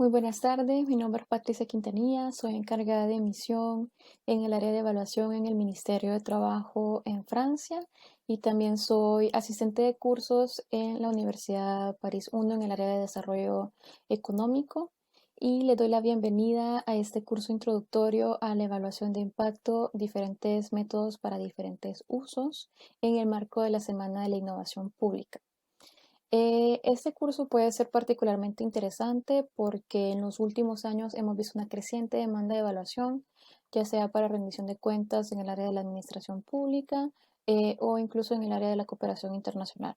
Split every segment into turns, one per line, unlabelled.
Muy buenas tardes, mi nombre es Patricia Quintanilla, soy encargada de emisión en el área de evaluación en el Ministerio de Trabajo en Francia y también soy asistente de cursos en la Universidad París I en el área de desarrollo económico y le doy la bienvenida a este curso introductorio a la evaluación de impacto, diferentes métodos para diferentes usos en el marco de la Semana de la Innovación Pública. Este curso puede ser particularmente interesante porque en los últimos años hemos visto una creciente demanda de evaluación, ya sea para rendición de cuentas en el área de la administración pública o incluso en el área de la cooperación internacional.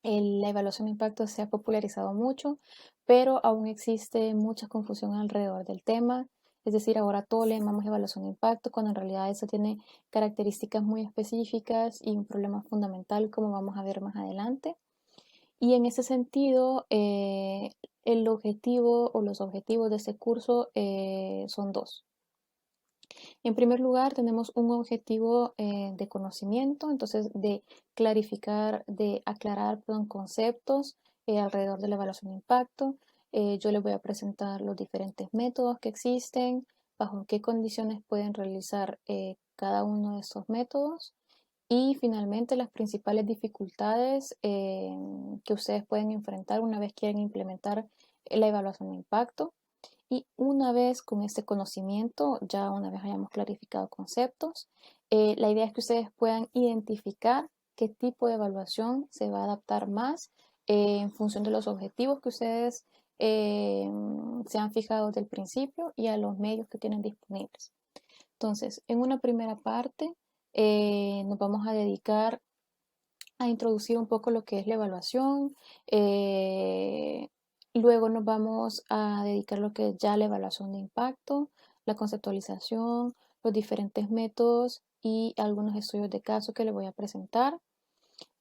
La evaluación de impacto se ha popularizado mucho, pero aún existe mucha confusión alrededor del tema. Es decir, ahora todo le llamamos evaluación de impacto, cuando en realidad eso tiene características muy específicas y un problema fundamental, como vamos a ver más adelante. Y en ese sentido, el objetivo o los objetivos de este curso son dos. En primer lugar, tenemos un objetivo de conocimiento, entonces de clarificar, de aclarar, perdón, conceptos alrededor de la evaluación de impacto. Yo les voy a presentar los diferentes métodos que existen, bajo qué condiciones pueden realizar cada uno de estos métodos y finalmente las principales dificultades que ustedes pueden enfrentar una vez quieren implementar la evaluación de impacto. Y una vez con este conocimiento, ya una vez hayamos clarificado conceptos, la idea es que ustedes puedan identificar qué tipo de evaluación se va a adaptar más en función de los objetivos que ustedes se han fijado desde el principio y a los medios que tienen disponibles. Entonces, en una primera parte, nos vamos a dedicar a introducir un poco lo que es la evaluación. Luego nos vamos a dedicar a lo que es ya la evaluación de impacto, la conceptualización, los diferentes métodos y algunos estudios de caso que les voy a presentar.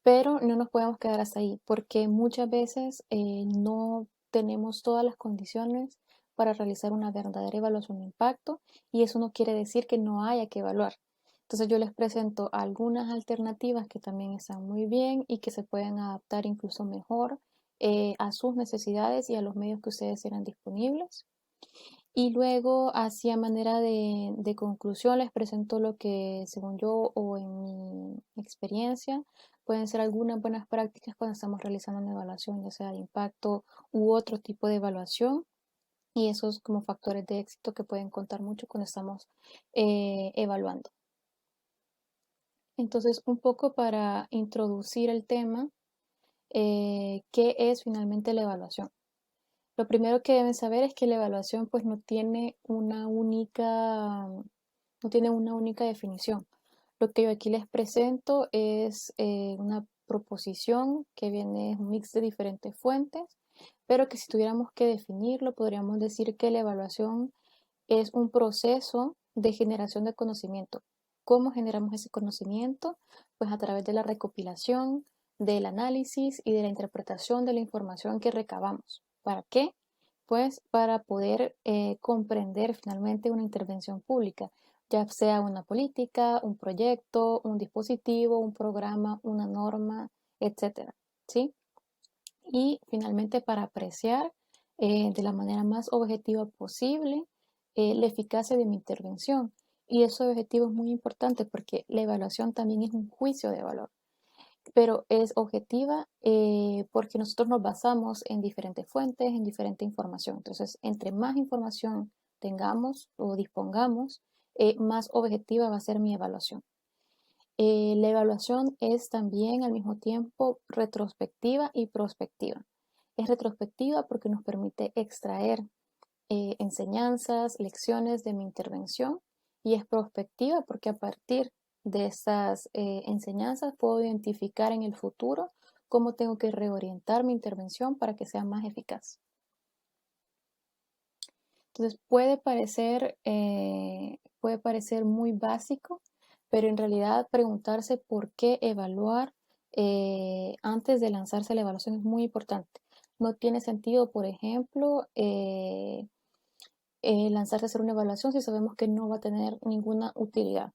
Pero no nos podemos quedar hasta ahí porque muchas veces no tenemos todas las condiciones para realizar una verdadera evaluación de impacto y eso no quiere decir que no haya que evaluar. Entonces yo les presento algunas alternativas que también están muy bien y que se pueden adaptar incluso mejor a sus necesidades y a los medios que ustedes tengan disponibles. Y luego, así a manera de conclusión, les presento lo que, según yo o en mi experiencia, pueden ser algunas buenas prácticas cuando estamos realizando una evaluación, ya sea de impacto u otro tipo de evaluación. Y esos como factores de éxito que pueden contar mucho cuando estamos evaluando. Entonces, un poco para introducir el tema, ¿qué es finalmente la evaluación? Lo primero que deben saber es que la evaluación pues no tiene una única definición. Lo que yo aquí les presento es una proposición que viene, es un mix de diferentes fuentes, pero que si tuviéramos que definirlo, podríamos decir que la evaluación es un proceso de generación de conocimiento. ¿Cómo generamos ese conocimiento? Pues a través de la recopilación, del análisis y de la interpretación de la información que recabamos. ¿Para qué? Pues para poder comprender finalmente una intervención pública, ya sea una política, un proyecto, un dispositivo, un programa, una norma, etcétera, ¿sí? Y finalmente para apreciar de la manera más objetiva posible la eficacia de mi intervención. Y ese objetivo es muy importante porque la evaluación también es un juicio de valor, pero es objetiva porque nosotros nos basamos en diferentes fuentes, en diferente información. Entonces, entre más información tengamos o dispongamos, más objetiva va a ser mi evaluación. La evaluación es también al mismo tiempo retrospectiva y prospectiva. Es retrospectiva porque nos permite extraer enseñanzas, lecciones de mi intervención y es prospectiva porque a partir de estas enseñanzas puedo identificar en el futuro cómo tengo que reorientar mi intervención para que sea más eficaz. Entonces puede parecer muy básico, pero en realidad preguntarse por qué evaluar antes de lanzarse a la evaluación es muy importante. No tiene sentido, por ejemplo, lanzarse a hacer una evaluación si sabemos que no va a tener ninguna utilidad.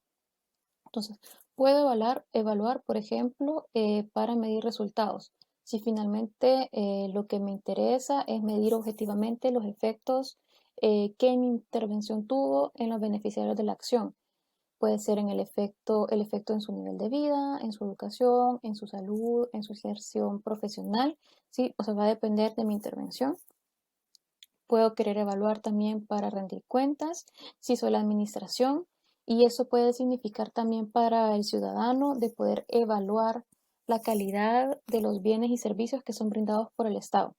Entonces, puedo evaluar por ejemplo, para medir resultados. si finalmente lo que me interesa es medir objetivamente los efectos que mi intervención tuvo en los beneficiarios de la acción. Puede ser en el efecto en su nivel de vida, en su educación, en su salud, en su inserción profesional, ¿sí? O sea, va a depender de mi intervención. Puedo querer evaluar también para rendir cuentas, si soy la administración, y eso puede significar también para el ciudadano de poder evaluar la calidad de los bienes y servicios que son brindados por el Estado.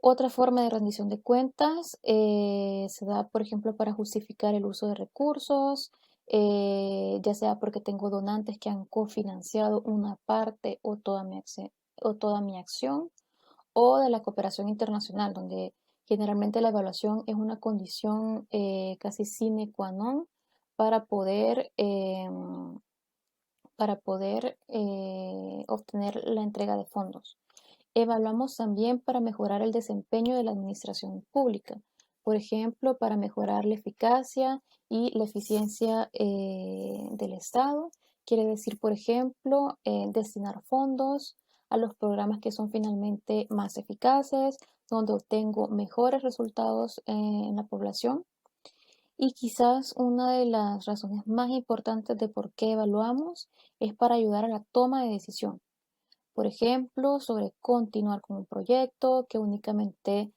Otra forma de rendición de cuentas se da, por ejemplo, para justificar el uso de recursos, ya sea porque tengo donantes que han cofinanciado una parte o toda mi acción, o de la cooperación internacional, donde generalmente la evaluación es una condición casi sine qua non para poder obtener la entrega de fondos. Evaluamos también para mejorar el desempeño de la administración pública, por ejemplo, para mejorar la eficacia y la eficiencia del Estado. Quiere decir, por ejemplo, destinar fondos a los programas que son finalmente más eficaces, donde obtengo mejores resultados en la población. Y quizás una de las razones más importantes de por qué evaluamos es para ayudar a la toma de decisión. Por ejemplo, sobre continuar con un proyecto que únicamente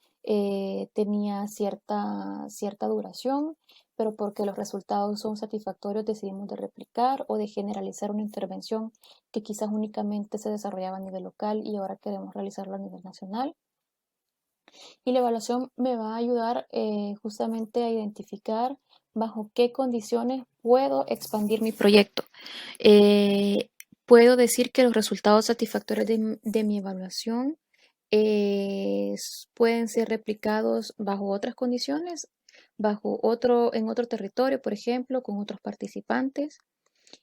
tenía cierta duración, pero porque los resultados son satisfactorios decidimos de replicar o de generalizar una intervención que quizás únicamente se desarrollaba a nivel local y ahora queremos realizarlo a nivel nacional. Y la evaluación me va a ayudar justamente a identificar bajo qué condiciones puedo expandir mi proyecto. Eh, Puedo decir que los resultados satisfactorios de mi evaluación pueden ser replicados bajo otras condiciones, en otro territorio, por ejemplo, con otros participantes.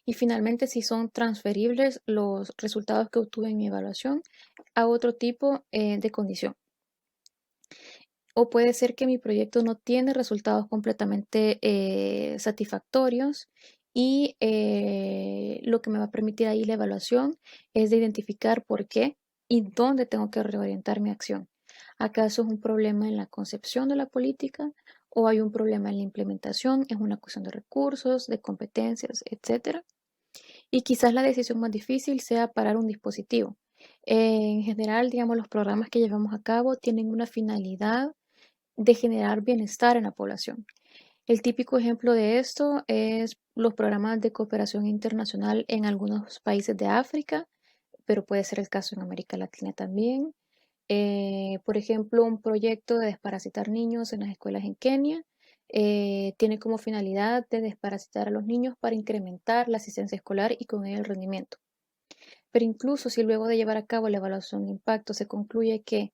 Y finalmente, si son transferibles los resultados que obtuve en mi evaluación a otro tipo de condición. O puede ser que mi proyecto no tiene resultados completamente satisfactorios y lo que me va a permitir ahí la evaluación es de identificar por qué y dónde tengo que reorientar mi acción. ¿Acaso es un problema en la concepción de la política o hay un problema en la implementación? ¿Es una cuestión de recursos, de competencias, etcétera? Y quizás la decisión más difícil sea parar un dispositivo. En general, digamos, los programas que llevamos a cabo tienen una finalidad de generar bienestar en la población. El típico ejemplo de esto es los programas de cooperación internacional en algunos países de África, pero puede ser el caso en América Latina también. Por ejemplo, un proyecto de desparasitar niños en las escuelas en Kenia tiene como finalidad de desparasitar a los niños para incrementar la asistencia escolar y con ello el rendimiento. Pero incluso si luego de llevar a cabo la evaluación de impacto se concluye que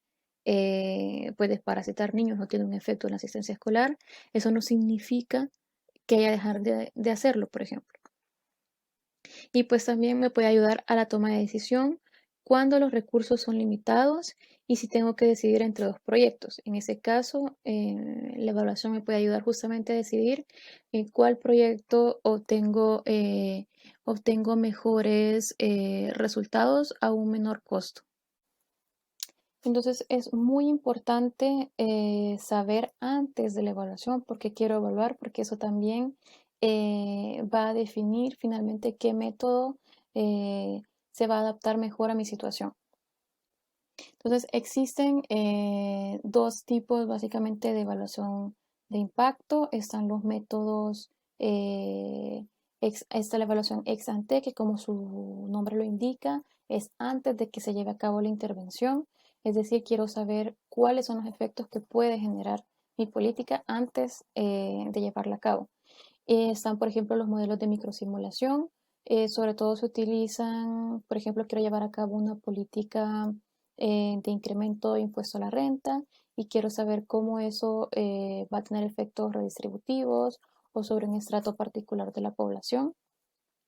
pues desparasitar niños no tiene un efecto en la asistencia escolar, eso no significa que haya que dejar de hacerlo, por ejemplo. Y pues también me puede ayudar a la toma de decisión cuando los recursos son limitados y si tengo que decidir entre dos proyectos. En ese caso, la evaluación me puede ayudar justamente a decidir en cuál proyecto obtengo mejores resultados a un menor costo. Entonces es muy importante saber antes de la evaluación por qué quiero evaluar, porque eso también va a definir finalmente qué método eh, se va a adaptar mejor a mi situación. Entonces existen dos tipos básicamente de evaluación de impacto. Están los métodos, está la evaluación ex ante, que como su nombre lo indica, es antes de que se lleve a cabo la intervención. Es decir, quiero saber cuáles son los efectos que puede generar mi política antes de llevarla a cabo. Están, por ejemplo, los modelos de microsimulación. Sobre todo se utilizan, por ejemplo, quiero llevar a cabo una política de incremento de impuesto a la renta y quiero saber cómo eso va a tener efectos redistributivos o sobre un estrato particular de la población.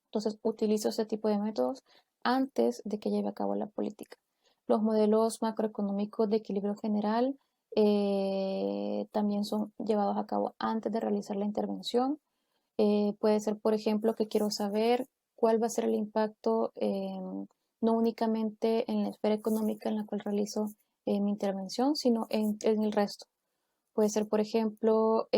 Entonces, utilizo ese tipo de métodos antes de que lleve a cabo la política. Los modelos macroeconómicos de equilibrio general también son llevados a cabo antes de realizar la intervención. Puede ser, por ejemplo, que quiero saber cuál va a ser el impacto no únicamente en la esfera económica en la cual realizo mi intervención, sino en el resto. Puede ser, por ejemplo,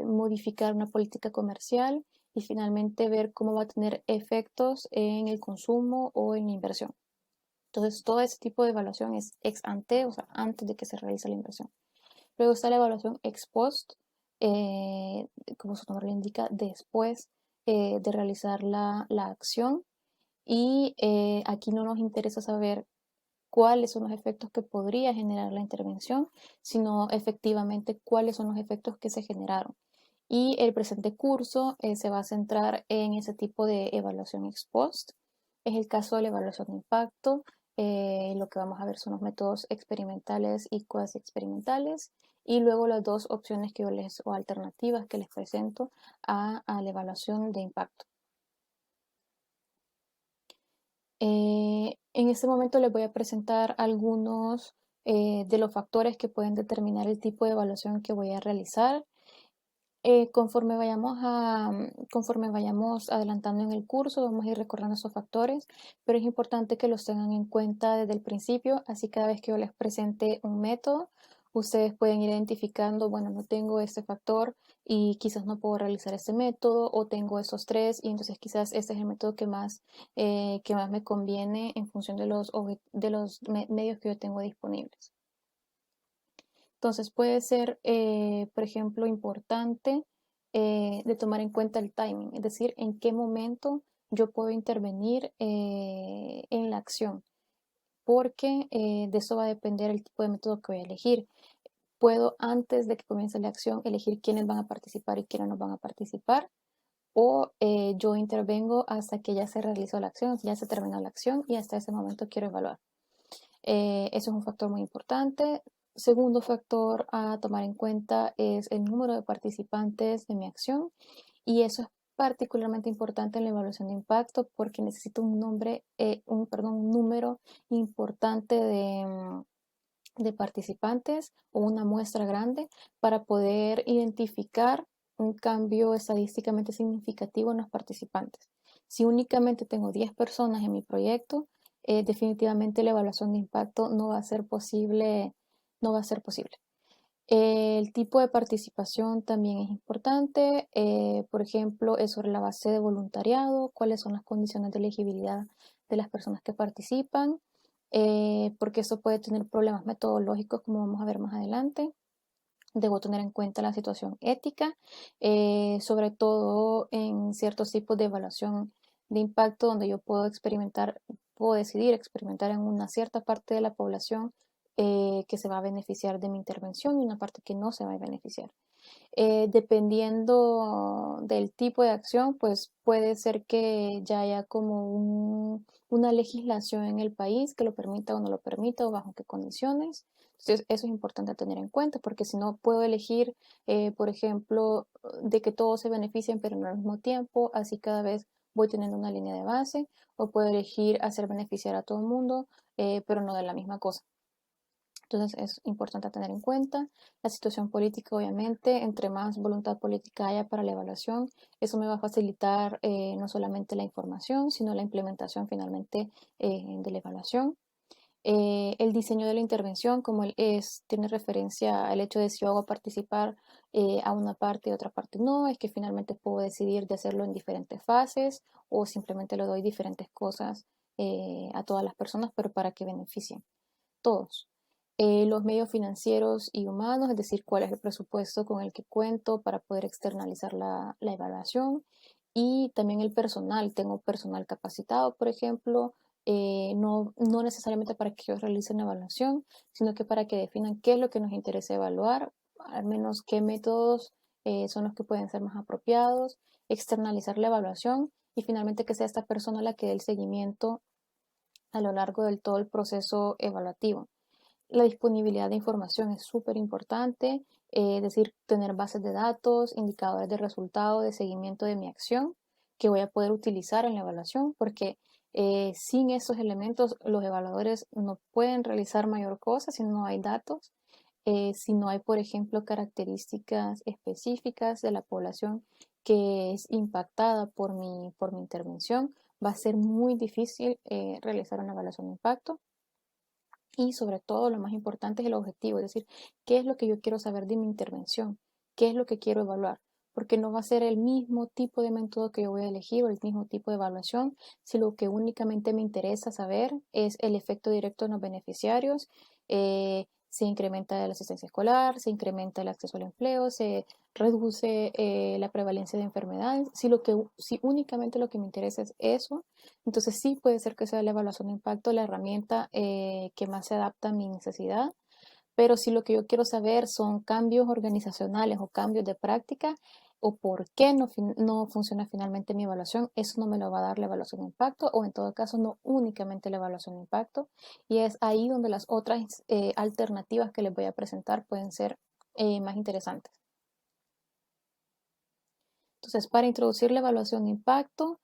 modificar una política comercial y finalmente ver cómo va a tener efectos en el consumo o en la inversión. Entonces, todo ese tipo de evaluación es ex ante, o sea, antes de que se realice la inversión. Luego está la evaluación ex post, eh, como su nombre lo indica, después de realizar la acción. Y aquí no nos interesa saber cuáles son los efectos que podría generar la intervención, sino efectivamente cuáles son los efectos que se generaron. Y el presente curso se va a centrar en ese tipo de evaluación ex post. Es el caso de la evaluación de impacto. Lo que vamos a ver son los métodos experimentales y cuasi experimentales. Y luego las dos opciones que yo les, o alternativas que les presento a la evaluación de impacto. En este momento les voy a presentar algunos de los factores que pueden determinar el tipo de evaluación que voy a realizar. Conforme vayamos adelantando en el curso, vamos a ir recordando esos factores, pero es importante que los tengan en cuenta desde el principio, así cada vez que yo les presente un método, ustedes pueden ir identificando, bueno, no tengo este factor y quizás no puedo realizar este método, o tengo esos tres y entonces quizás este es el método que más me conviene en función de los medios que yo tengo disponibles. Entonces puede ser, por ejemplo, importante de tomar en cuenta el timing, es decir, en qué momento yo puedo intervenir en la acción, porque de eso va a depender el tipo de método que voy a elegir. Puedo, antes de que comience la acción, elegir quiénes van a participar y quiénes no van a participar, o yo intervengo hasta que ya se realizó la acción, ya se terminó la acción y hasta ese momento quiero evaluar. Eso es un factor muy importante. Segundo factor a tomar en cuenta es el número de participantes de mi acción, y eso es particularmente importante en la evaluación de impacto porque necesito un número importante de participantes o una muestra grande para poder identificar un cambio estadísticamente significativo en los participantes. Si únicamente tengo 10 personas en mi proyecto, definitivamente la evaluación de impacto no va a ser posible, no va a ser posible. El tipo de participación también es importante. Por ejemplo, es sobre la base de voluntariado, cuáles son las condiciones de elegibilidad de las personas que participan, porque eso puede tener problemas metodológicos, como vamos a ver más adelante. Debo tener en cuenta la situación ética, sobre todo en ciertos tipos de evaluación de impacto donde yo puedo decidir experimentar en una cierta parte de la población que se va a beneficiar de mi intervención y una parte que no se va a beneficiar. Dependiendo del tipo de acción, pues puede ser que ya haya como una legislación en el país que lo permita o no lo permita o bajo qué condiciones. Entonces, eso es importante tener en cuenta porque si no puedo elegir, por ejemplo, de que todos se beneficien pero no al mismo tiempo, así cada vez voy teniendo una línea de base, o puedo elegir hacer beneficiar a todo el mundo, pero no de la misma cosa. Entonces es importante tener en cuenta la situación política, obviamente. Entre más voluntad política haya para la evaluación, eso me va a facilitar no solamente la información, sino la implementación finalmente de la evaluación. El diseño de la intervención, como tiene referencia al hecho de si yo hago participar a una parte y otra parte no, es que finalmente puedo decidir de hacerlo en diferentes fases o simplemente le doy diferentes cosas a todas las personas, pero para que beneficien todos. Los medios financieros y humanos, es decir, cuál es el presupuesto con el que cuento para poder externalizar la evaluación, y también el personal. Tengo personal capacitado, por ejemplo, no necesariamente para que ellos realicen la evaluación, sino que para que definan qué es lo que nos interesa evaluar, al menos qué métodos son los que pueden ser más apropiados, externalizar la evaluación y finalmente que sea esta persona la que dé el seguimiento a lo largo del todo el proceso evaluativo. La disponibilidad de información es súper importante, es decir, tener bases de datos, indicadores de resultado, de seguimiento de mi acción que voy a poder utilizar en la evaluación, porque sin esos elementos los evaluadores no pueden realizar mayor cosa si no hay datos, si no hay, por ejemplo, características específicas de la población que es impactada por mi intervención, va a ser muy difícil realizar una evaluación de impacto. Y sobre todo, lo más importante es el objetivo, es decir, qué es lo que yo quiero saber de mi intervención, qué es lo que quiero evaluar, porque no va a ser el mismo tipo de método que yo voy a elegir o el mismo tipo de evaluación, si lo que únicamente me interesa saber es el efecto directo en los beneficiarios, se incrementa la asistencia escolar, se incrementa el acceso al empleo, se reduce la prevalencia de enfermedades. Si únicamente lo que me interesa es eso, entonces sí puede ser que sea la evaluación de impacto la herramienta que más se adapta a mi necesidad, pero si lo que yo quiero saber son cambios organizacionales o cambios de práctica o por qué no funciona finalmente mi evaluación, eso no me lo va a dar la evaluación de impacto o en todo caso no únicamente la evaluación de impacto, y es ahí donde las otras alternativas que les voy a presentar pueden ser más interesantes. Entonces, para introducir la evaluación de impacto,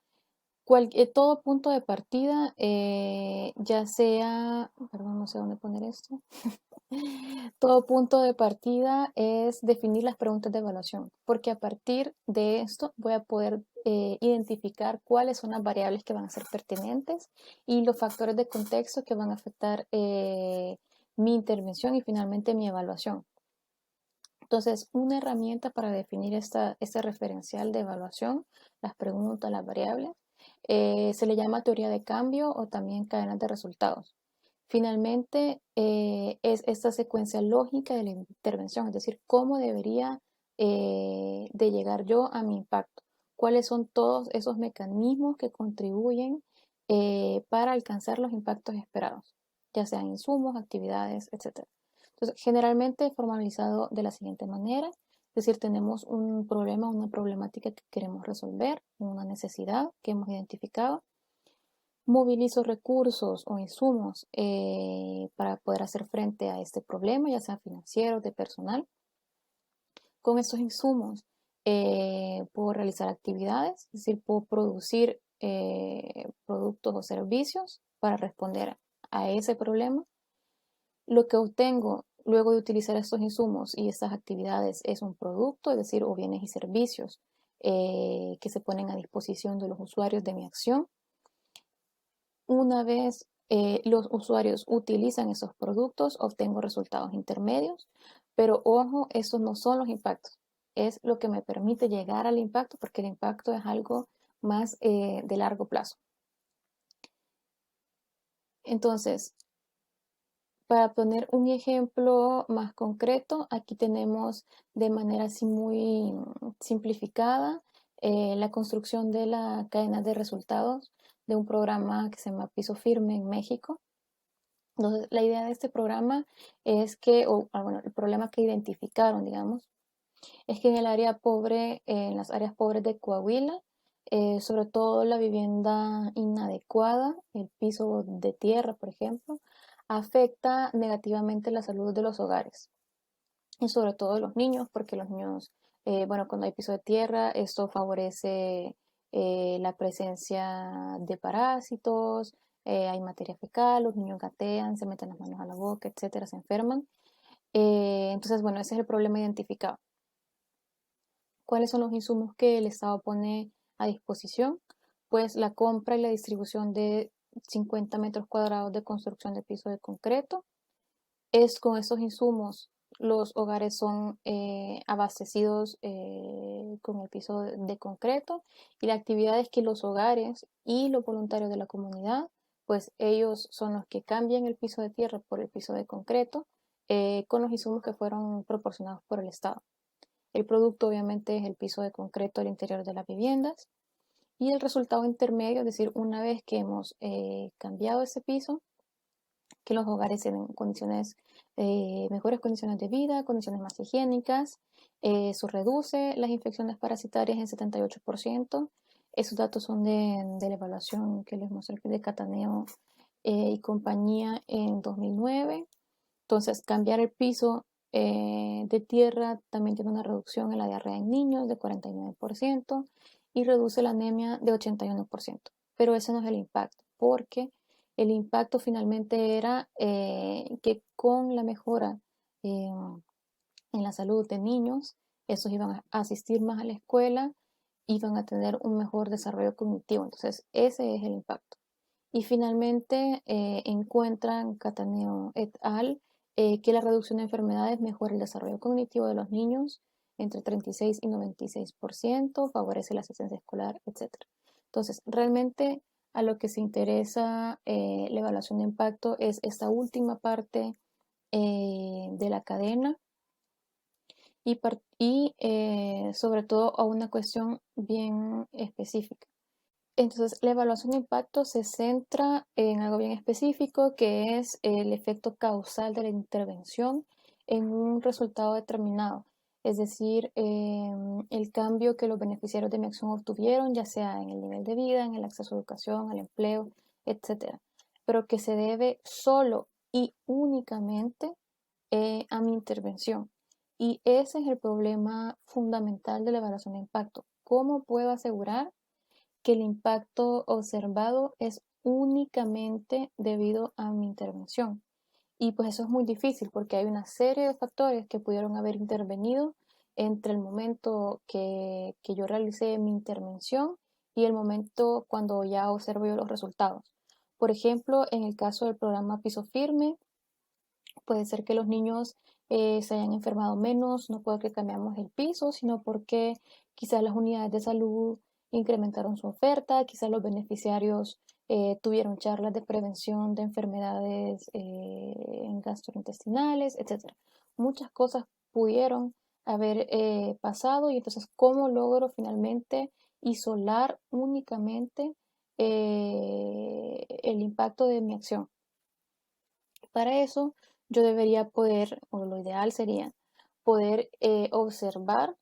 todo punto de partida, ya sea, perdón, no sé dónde poner esto, todo punto de partida es definir las preguntas de evaluación, porque a partir de esto voy a poder identificar cuáles son las variables que van a ser pertinentes y los factores de contexto que van a afectar mi intervención y finalmente mi evaluación. Entonces, una herramienta para definir este referencial de evaluación, las preguntas, las variables, se le llama teoría de cambio o también cadenas de resultados. Finalmente, es esta secuencia lógica de la intervención, es decir, cómo debería de llegar yo a mi impacto, cuáles son todos esos mecanismos que contribuyen para alcanzar los impactos esperados, ya sean insumos, actividades, etc. Entonces, generalmente formalizado de la siguiente manera, es decir, tenemos un problema, una problemática que queremos resolver, una necesidad que hemos identificado. Movilizo recursos o insumos para poder hacer frente a este problema, ya sea financiero, de personal. Con estos insumos puedo realizar actividades, es decir, puedo producir productos o servicios para responder a ese problema. Lo que obtengo luego de utilizar estos insumos y estas actividades es un producto, es decir, o bienes y servicios que se ponen a disposición de los usuarios de mi acción. Una vez los usuarios utilizan esos productos, obtengo resultados intermedios, pero ojo, esos no son los impactos, es lo que me permite llegar al impacto, porque el impacto es algo más de largo plazo. Entonces, para poner un ejemplo más concreto, aquí tenemos de manera así muy simplificada la construcción de la cadena de resultados de un programa que se llama Piso Firme en México. Entonces, la idea de este programa es que, bueno, el problema que identificaron, digamos, es que en el área pobre, en las áreas pobres de Coahuila, sobre todo la vivienda inadecuada, el piso de tierra, por ejemplo, afecta negativamente la salud de los hogares y sobre todo de los niños, porque los niños, bueno, cuando hay piso de tierra, esto favorece la presencia de parásitos, hay materia fecal, los niños gatean, se meten las manos a la boca, etcétera, se enferman. Entonces, bueno, ese es el problema identificado. ¿Cuáles son los insumos que el Estado pone a disposición? Pues la compra y la distribución de 50 metros cuadrados de construcción de piso de concreto. Es con esos insumos los hogares son abastecidos con el piso de concreto, y la actividad es que los hogares y los voluntarios de la comunidad, pues ellos son los que cambian el piso de tierra por el piso de concreto con los insumos que fueron proporcionados por el Estado. El producto obviamente es el piso de concreto al interior de las viviendas, y el resultado intermedio, es decir, una vez que hemos cambiado ese piso, que los hogares tienen mejores condiciones de vida, condiciones más higiénicas, eso reduce las infecciones parasitarias en 78%. Esos datos son de la evaluación que les mostré de Cataneo y compañía en 2009. Entonces, cambiar el piso de tierra también tiene una reducción en la diarrea en niños de 49% y reduce la anemia de 81%. Pero ese no es el impacto, porque el impacto finalmente era que con la mejora en la salud de niños, estos iban a asistir más a la escuela van a tener un mejor desarrollo cognitivo. Entonces, ese es el impacto. Y finalmente encuentran Cataneo et al. Que la reducción de enfermedades mejora el desarrollo cognitivo de los niños entre 36 y 96%, favorece la asistencia escolar, etc. Entonces, realmente a lo que se interesa la evaluación de impacto es esta última parte de la cadena y sobre todo a una cuestión bien específica. Entonces, la evaluación de impacto se centra en algo bien específico, que es el efecto causal de la intervención en un resultado determinado. Es decir, el cambio que los beneficiarios de mi acción obtuvieron, ya sea en el nivel de vida, en el acceso a educación, al empleo, etcétera, pero que se debe solo y únicamente a mi intervención. Y ese es el problema fundamental de la evaluación de impacto. ¿Cómo puedo asegurar que el impacto observado es únicamente debido a mi intervención? Y pues eso es muy difícil porque hay una serie de factores que pudieron haber intervenido entre el momento que yo realicé mi intervención y el momento cuando ya observo yo los resultados. Por ejemplo, en el caso del programa Piso Firme, puede ser que los niños se hayan enfermado menos, no porque cambiamos el piso, sino porque quizás las unidades de salud incrementaron su oferta, quizás los beneficiarios tuvieron charlas de prevención de enfermedades gastrointestinales, etc. Muchas cosas pudieron haber pasado y entonces, ¿cómo logro finalmente isolar únicamente el impacto de mi acción? Para eso, yo debería poder, o lo ideal sería, poder observar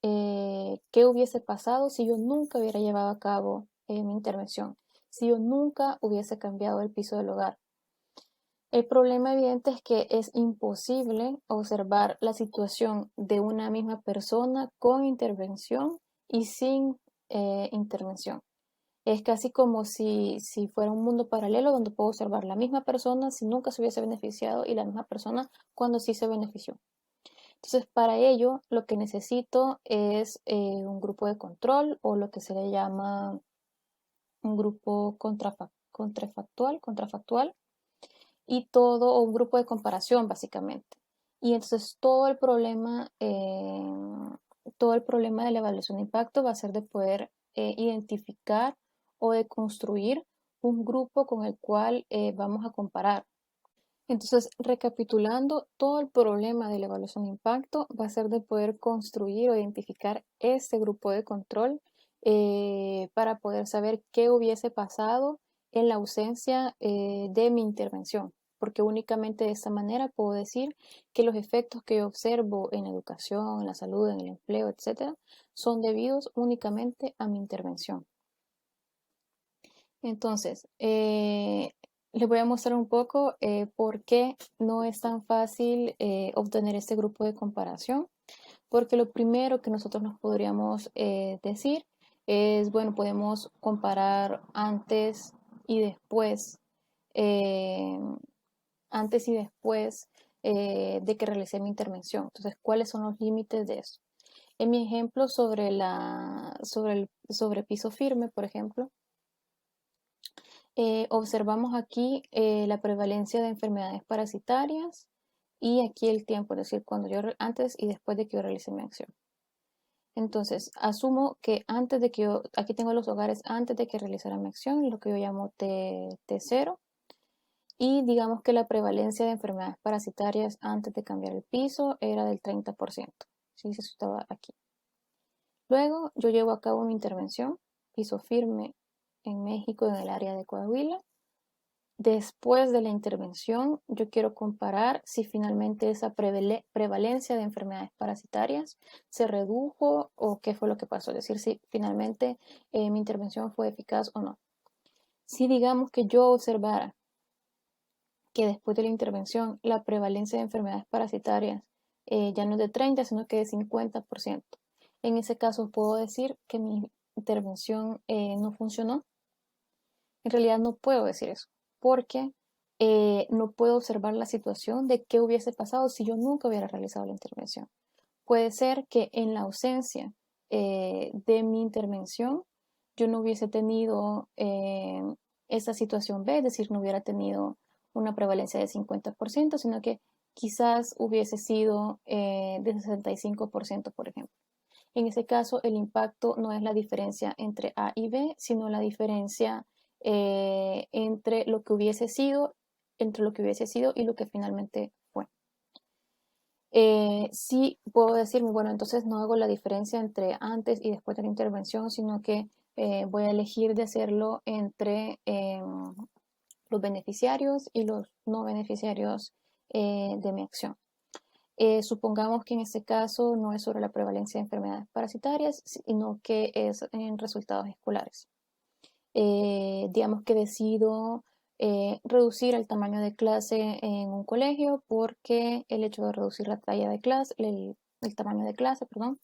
qué hubiese pasado si yo nunca hubiera llevado a cabo mi intervención, si yo nunca hubiese cambiado el piso del hogar. El problema evidente es que es imposible observar la situación de una misma persona con intervención y sin intervención. Es casi como si fuera un mundo paralelo donde puedo observar la misma persona si nunca se hubiese beneficiado y la misma persona cuando sí se benefició. Entonces, para ello, lo que necesito es un grupo de control o lo que se le llama un grupo contrafactual y todo, o un grupo de comparación, básicamente. Y entonces todo el problema de la evaluación de impacto va a ser de poder identificar o de construir un grupo con el cual vamos a comparar. Entonces, recapitulando, todo el problema de la evaluación de impacto va a ser de poder construir o identificar este grupo de control para poder saber qué hubiese pasado en la ausencia de mi intervención, porque únicamente de esta manera puedo decir que los efectos que yo observo en la educación, en la salud, en el empleo, etcétera, son debidos únicamente a mi intervención. Entonces, les voy a mostrar un poco por qué no es tan fácil obtener este grupo de comparación. Porque lo primero que nosotros nos podríamos decir es, bueno, podemos comparar eh, antes y después de que realicé mi intervención. Entonces, ¿cuáles son los límites de eso? En mi ejemplo sobre piso firme, por ejemplo, observamos aquí la prevalencia de enfermedades parasitarias y aquí el tiempo, es decir, antes y después de que yo realice mi acción. Entonces, asumo que aquí tengo los hogares antes de que realizara mi acción, lo que yo llamo T0, y digamos que la prevalencia de enfermedades parasitarias antes de cambiar el piso era del 30%. Sí, eso estaba aquí. Luego, yo llevo a cabo mi intervención, piso firme en México, en el área de Coahuila. Después de la intervención, yo quiero comparar si finalmente esa prevalencia de enfermedades parasitarias se redujo o qué fue lo que pasó. Es decir, si finalmente mi intervención fue eficaz o no. Si digamos que yo observara que después de la intervención la prevalencia de enfermedades parasitarias ya no es de 30, sino que de 50%. En ese caso puedo decir que mi intervención no funcionó. En realidad no puedo decir eso, porque no puedo observar la situación de qué hubiese pasado si yo nunca hubiera realizado la intervención. Puede ser que en la ausencia de mi intervención, yo no hubiese tenido esa situación B, es decir, no hubiera tenido una prevalencia de 50%, sino que quizás hubiese sido de 65%, por ejemplo. En ese caso, el impacto no es la diferencia entre A y B, sino la diferencia entre lo que hubiese sido, y lo que finalmente fue. Sí puedo decirme, bueno, entonces no hago la diferencia entre antes y después de la intervención, sino que voy a elegir de hacerlo entre los beneficiarios y los no beneficiarios de mi acción. Supongamos que en este caso no es sobre la prevalencia de enfermedades parasitarias, sino que es en resultados escolares. Digamos que decido reducir el tamaño de clase en un colegio porque el hecho de reducir la talla de clase, el tamaño de clase, perdón,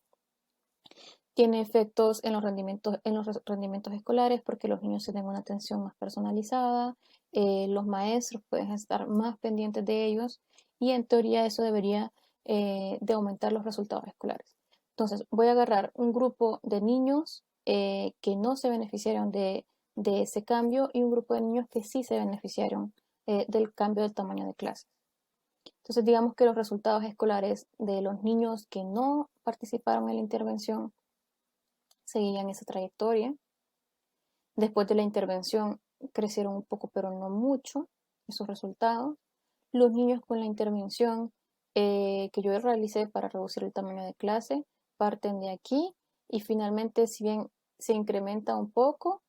tiene efectos en los rendimientos escolares porque los niños tienen una atención más personalizada, los maestros pueden estar más pendientes de ellos y en teoría eso debería de aumentar los resultados escolares. Entonces voy a agarrar un grupo de niños que no se beneficiaron de ese cambio y un grupo de niños que sí se beneficiaron del cambio del tamaño de clase. Entonces digamos que los resultados escolares de los niños que no participaron en la intervención seguían esa trayectoria. Después de la intervención crecieron un poco, pero no mucho, esos resultados. Los niños con la intervención que yo realicé para reducir el tamaño de clase parten de aquí y finalmente, si bien se incrementa un poco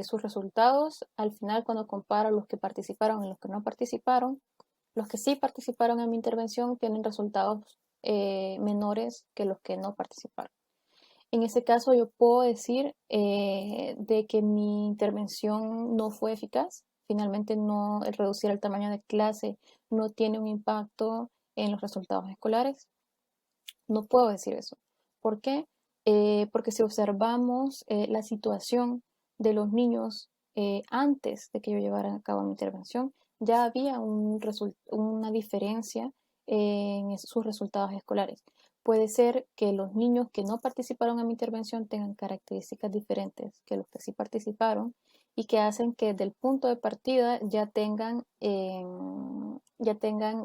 sus resultados, al final cuando comparo los que participaron y los que no participaron, los que sí participaron en mi intervención tienen resultados menores que los que no participaron. En ese caso yo puedo decir de que mi intervención no fue eficaz. Finalmente no, el reducir el tamaño de clase no tiene un impacto en los resultados escolares. No puedo decir eso. ¿Por qué? Porque si observamos la situación de los niños antes de que yo llevara a cabo mi intervención, ya había una diferencia en sus resultados escolares. Puede ser que los niños que no participaron en mi intervención tengan características diferentes que los que sí participaron y que hacen que desde el punto de partida ya tengan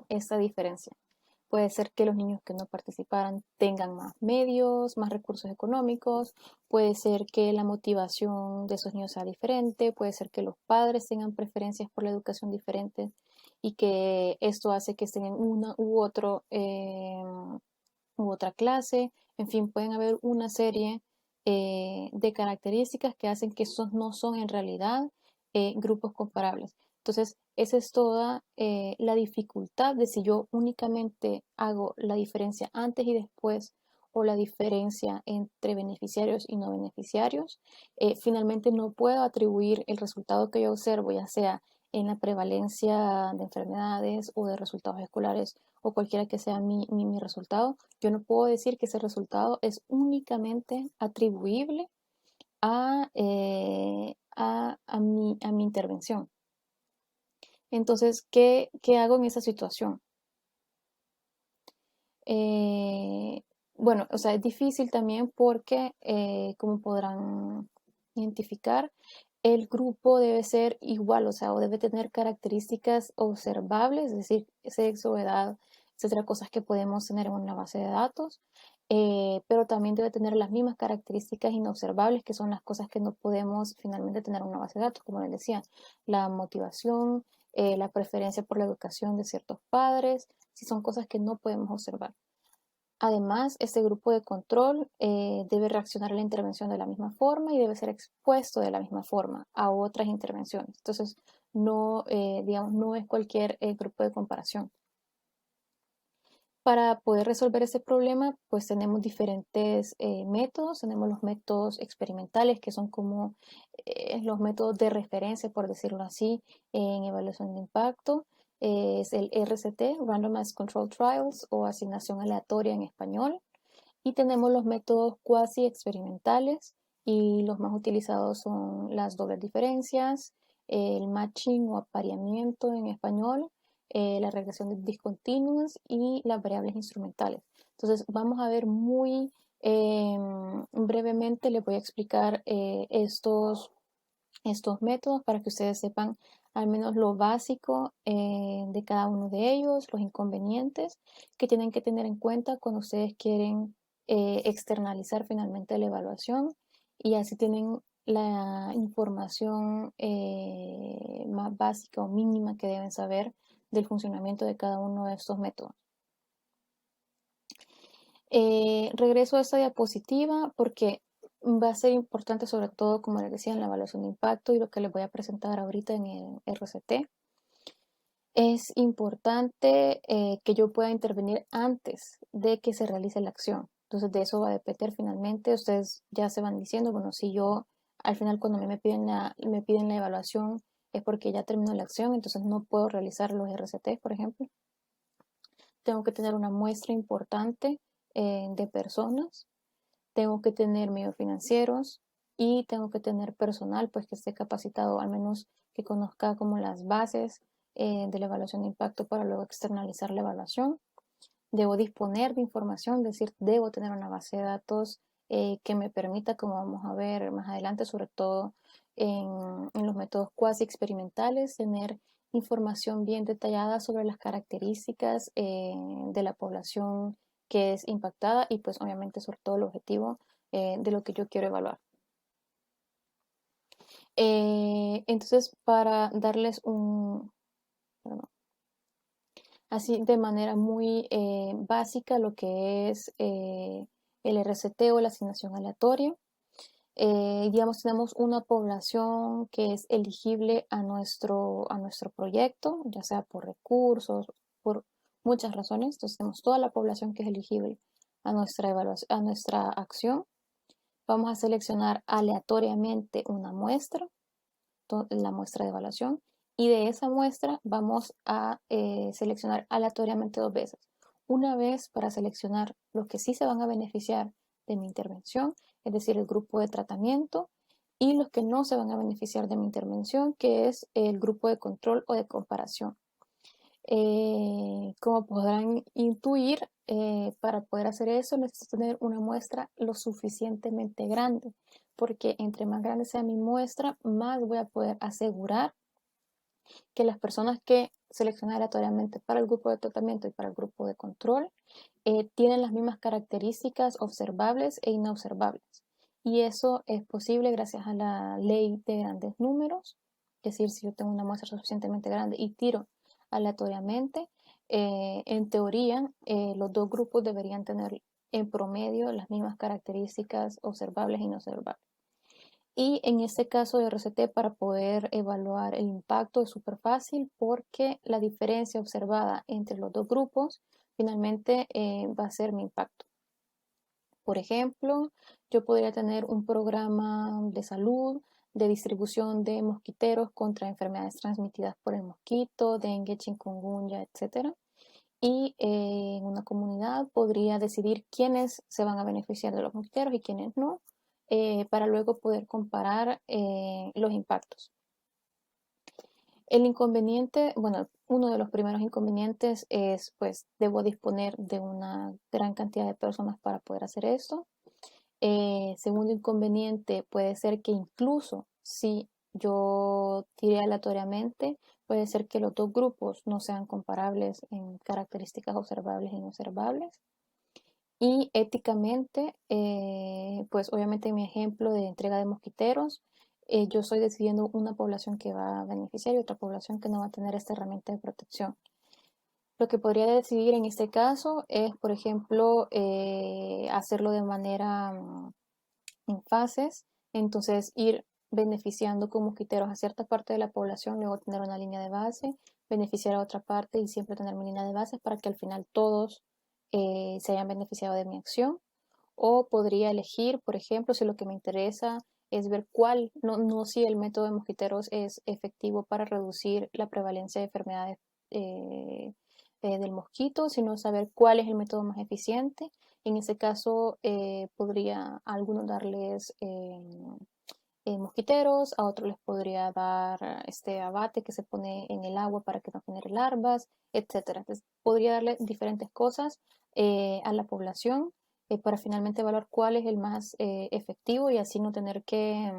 esa diferencia. Puede ser que los niños que no participaran tengan más medios, más recursos económicos, puede ser que la motivación de esos niños sea diferente, puede ser que los padres tengan preferencias por la educación diferentes y que esto hace que estén en una u otra clase. En fin, pueden haber una serie de características que hacen que esos no son en realidad grupos comparables. Entonces, esa es toda la dificultad de si yo únicamente hago la diferencia antes y después o la diferencia entre beneficiarios y no beneficiarios. Finalmente no puedo atribuir el resultado que yo observo, ya sea en la prevalencia de enfermedades o de resultados escolares o cualquiera que sea mi resultado. Yo no puedo decir que ese resultado es únicamente atribuible a mi intervención. Entonces, ¿qué hago en esa situación? Bueno, o sea, es difícil también porque, como podrán identificar, el grupo debe ser igual, o sea, o debe tener características observables, es decir, sexo, edad, etcétera, cosas que podemos tener en una base de datos, pero también debe tener las mismas características inobservables, que son las cosas que no podemos finalmente tener en una base de datos, como les decía, la motivación, la preferencia por la educación de ciertos padres, si son cosas que no podemos observar. Además, este grupo de control debe reaccionar a la intervención de la misma forma y debe ser expuesto de la misma forma a otras intervenciones. Entonces, no, digamos, no es cualquier grupo de comparación. Para poder resolver ese problema, pues tenemos diferentes métodos. Tenemos los métodos experimentales, que son como los métodos de referencia, por decirlo así, en evaluación de impacto. Es el RCT, Randomized Control Trials, o asignación aleatoria en español. Y tenemos los métodos cuasi experimentales, y los más utilizados son las dobles diferencias, el matching o apareamiento en español, la regresión de discontinuas y las variables instrumentales. Entonces vamos a ver muy Brevemente les voy a explicar estos métodos para que ustedes sepan al menos lo básico de cada uno de ellos, los inconvenientes que tienen que tener en cuenta cuando ustedes quieren externalizar finalmente la evaluación, y así tienen la información más básica o mínima que deben saber del funcionamiento de cada uno de estos métodos. Regreso a esta diapositiva porque va a ser importante, sobre todo, como les decía, en la evaluación de impacto y lo que les voy a presentar ahorita en el RCT. Es importante que yo pueda intervenir antes de que se realice la acción. Entonces, de eso va a depender finalmente. Ustedes ya se van diciendo, bueno, si yo al final cuando me piden la evaluación es porque ya terminó la acción, entonces no puedo realizar los RCT, por ejemplo. Tengo que tener una muestra importante de personas, tengo que tener medios financieros y tengo que tener personal pues que esté capacitado, al menos que conozca como las bases de la evaluación de impacto para luego externalizar la evaluación. Debo disponer de información, es decir, debo tener una base de datos que me permita, como vamos a ver más adelante, sobre todo en los métodos cuasi experimentales, tener información bien detallada sobre las características de la población que es impactada y pues obviamente sobre todo el objetivo de lo que yo quiero evaluar. Entonces, para darles perdón, así de manera muy básica lo que es el RCT o la asignación aleatoria. Digamos, tenemos una población que es elegible a nuestro proyecto, ya sea por recursos, por muchas razones. Entonces, tenemos toda la población que es elegible a nuestra evaluación, a nuestra acción. Vamos a seleccionar aleatoriamente una muestra, la muestra de evaluación, y de esa muestra vamos a seleccionar aleatoriamente 2 veces. Una vez para seleccionar los que sí se van a beneficiar de mi intervención, es decir, el grupo de tratamiento, y los que no se van a beneficiar de mi intervención, que es el grupo de control o de comparación. Como podrán intuir, para poder hacer eso necesito tener una muestra lo suficientemente grande, porque entre más grande sea mi muestra, más voy a poder asegurar que las personas que seleccioné aleatoriamente para el grupo de tratamiento y para el grupo de control tienen las mismas características observables e inobservables. Y eso es posible gracias a la ley de grandes números. Es decir, si yo tengo una muestra suficientemente grande y tiro aleatoriamente, en teoría los dos grupos deberían tener en promedio las mismas características observables e inobservables. Y en este caso de RCT, para poder evaluar el impacto es súper fácil porque la diferencia observada entre los dos grupos finalmente va a ser mi impacto. Por ejemplo, yo podría tener un programa de salud, de distribución de mosquiteros contra enfermedades transmitidas por el mosquito, dengue, chikungunya, etc. Y en una comunidad podría decidir quiénes se van a beneficiar de los mosquiteros y quiénes no, para luego poder comparar los impactos. El inconveniente, bueno, uno de los primeros inconvenientes es, pues, debo disponer de una gran cantidad de personas para poder hacer esto. Segundo inconveniente puede ser que incluso si yo tiré aleatoriamente, puede ser que los dos grupos no sean comparables en características observables e inobservables. Y éticamente, pues obviamente en mi ejemplo de entrega de mosquiteros, yo estoy decidiendo una población que va a beneficiar y otra población que no va a tener esta herramienta de protección. Lo que podría decidir en este caso es, por ejemplo, hacerlo de manera en fases, entonces ir beneficiando con mosquiteros a cierta parte de la población, luego tener una línea de base, beneficiar a otra parte y siempre tener mi línea de base para que al final todos se hayan beneficiado de mi acción. O podría elegir, por ejemplo, si lo que me interesa es ver cuál, no si el método de mosquiteros es efectivo para reducir la prevalencia de enfermedades del mosquito, sino saber cuál es el método más eficiente. En ese caso, podría a algunos darles mosquiteros, a otros les podría dar este abate que se pone en el agua para que no genere larvas, etcétera. Entonces, podría darle diferentes cosas a la población para finalmente evaluar cuál es el más efectivo y así no tener que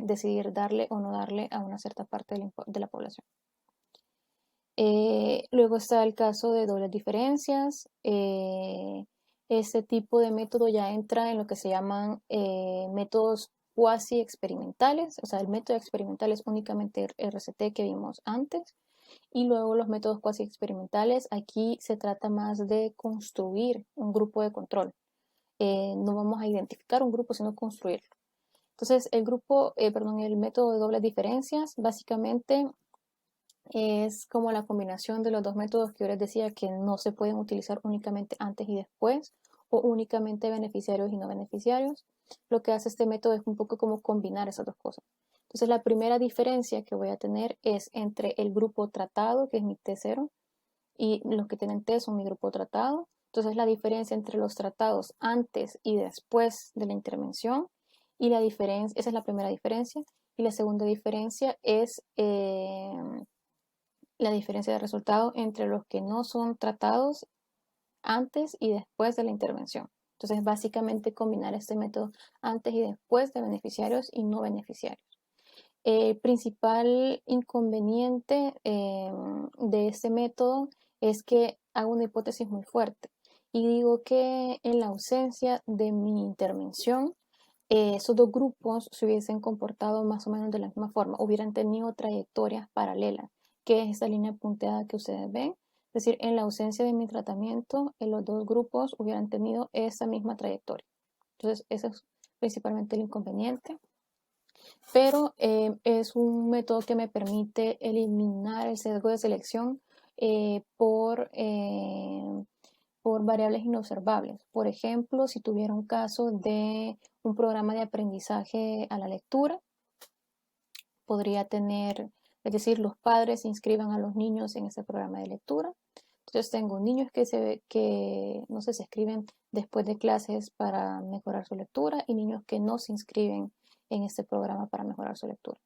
decidir darle o no darle a una cierta parte de la población. Luego está el caso de dobles diferencias. Este tipo de método ya entra en lo que se llaman métodos cuasi experimentales. O sea, el método experimental es únicamente el RCT que vimos antes. Y luego los métodos cuasi experimentales, aquí se trata más de construir un grupo de control. No vamos a identificar un grupo, sino construirlo. Entonces, el método de dobles diferencias, básicamente es como la combinación de los dos métodos que yo les decía que no se pueden utilizar únicamente antes y después o únicamente beneficiarios y no beneficiarios. Lo que hace este método es un poco como combinar esas dos cosas. Entonces la primera diferencia que voy a tener es entre el grupo tratado, que es mi T0, y los que tienen T son mi grupo tratado. Entonces la diferencia entre los tratados antes y después de la intervención y la diferencia, esa es la primera diferencia. Y la segunda diferencia es la diferencia de resultado entre los que no son tratados antes y después de la intervención. Entonces, básicamente combinar este método antes y después de beneficiarios y no beneficiarios. El principal inconveniente de este método es que hago una hipótesis muy fuerte y digo que en la ausencia de mi intervención, esos dos grupos se hubiesen comportado más o menos de la misma forma, hubieran tenido trayectorias paralelas, que es esta línea punteada que ustedes ven. Es decir, en la ausencia de mi tratamiento, los dos grupos hubieran tenido esa misma trayectoria. Entonces, ese es principalmente el inconveniente. Pero es un método que me permite eliminar el sesgo de selección eh, por, eh, por variables inobservables. Por ejemplo, si tuviera un caso de un programa de aprendizaje a la lectura, podría tener, es decir, los padres inscriban a los niños en ese programa de lectura. Entonces tengo niños que no sé, se inscriben después de clases para mejorar su lectura y niños que no se inscriben en este programa para mejorar su lectura.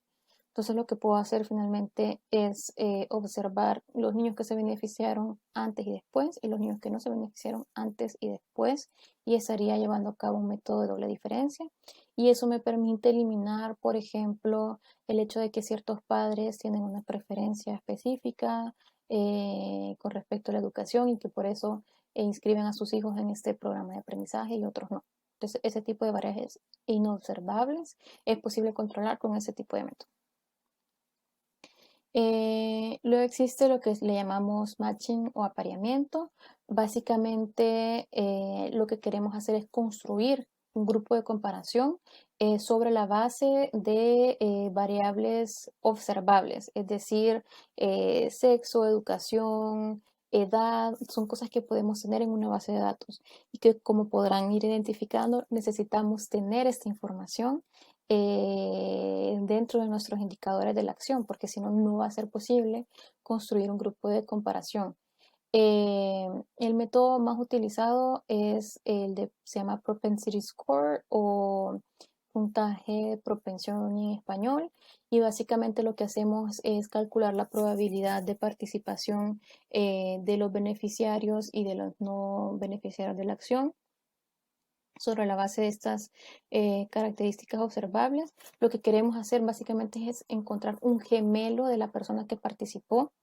Entonces lo que puedo hacer finalmente es observar los niños que se beneficiaron antes y después y los niños que no se beneficiaron antes y después y estaría llevando a cabo un método de doble diferencia y eso me permite eliminar, por ejemplo, el hecho de que ciertos padres tienen una preferencia específica con respecto a la educación y que por eso inscriben a sus hijos en este programa de aprendizaje y otros no. Entonces ese tipo de variables inobservables es posible controlar con ese tipo de método. Luego existe lo que le llamamos matching o apareamiento. Básicamente lo que queremos hacer es construir un grupo de comparación sobre la base de variables observables, es decir, sexo, educación, edad, son cosas que podemos tener en una base de datos y que como podrán ir identificando necesitamos tener esta información dentro de nuestros indicadores de la acción, porque si no, no va a ser posible construir un grupo de comparación. El método más utilizado es se llama Propensity Score o puntaje de propensión en español y básicamente lo que hacemos es calcular la probabilidad de participación de los beneficiarios y de los no beneficiarios de la acción sobre la base de estas características observables. Lo que queremos hacer básicamente es encontrar un gemelo de la persona que participó,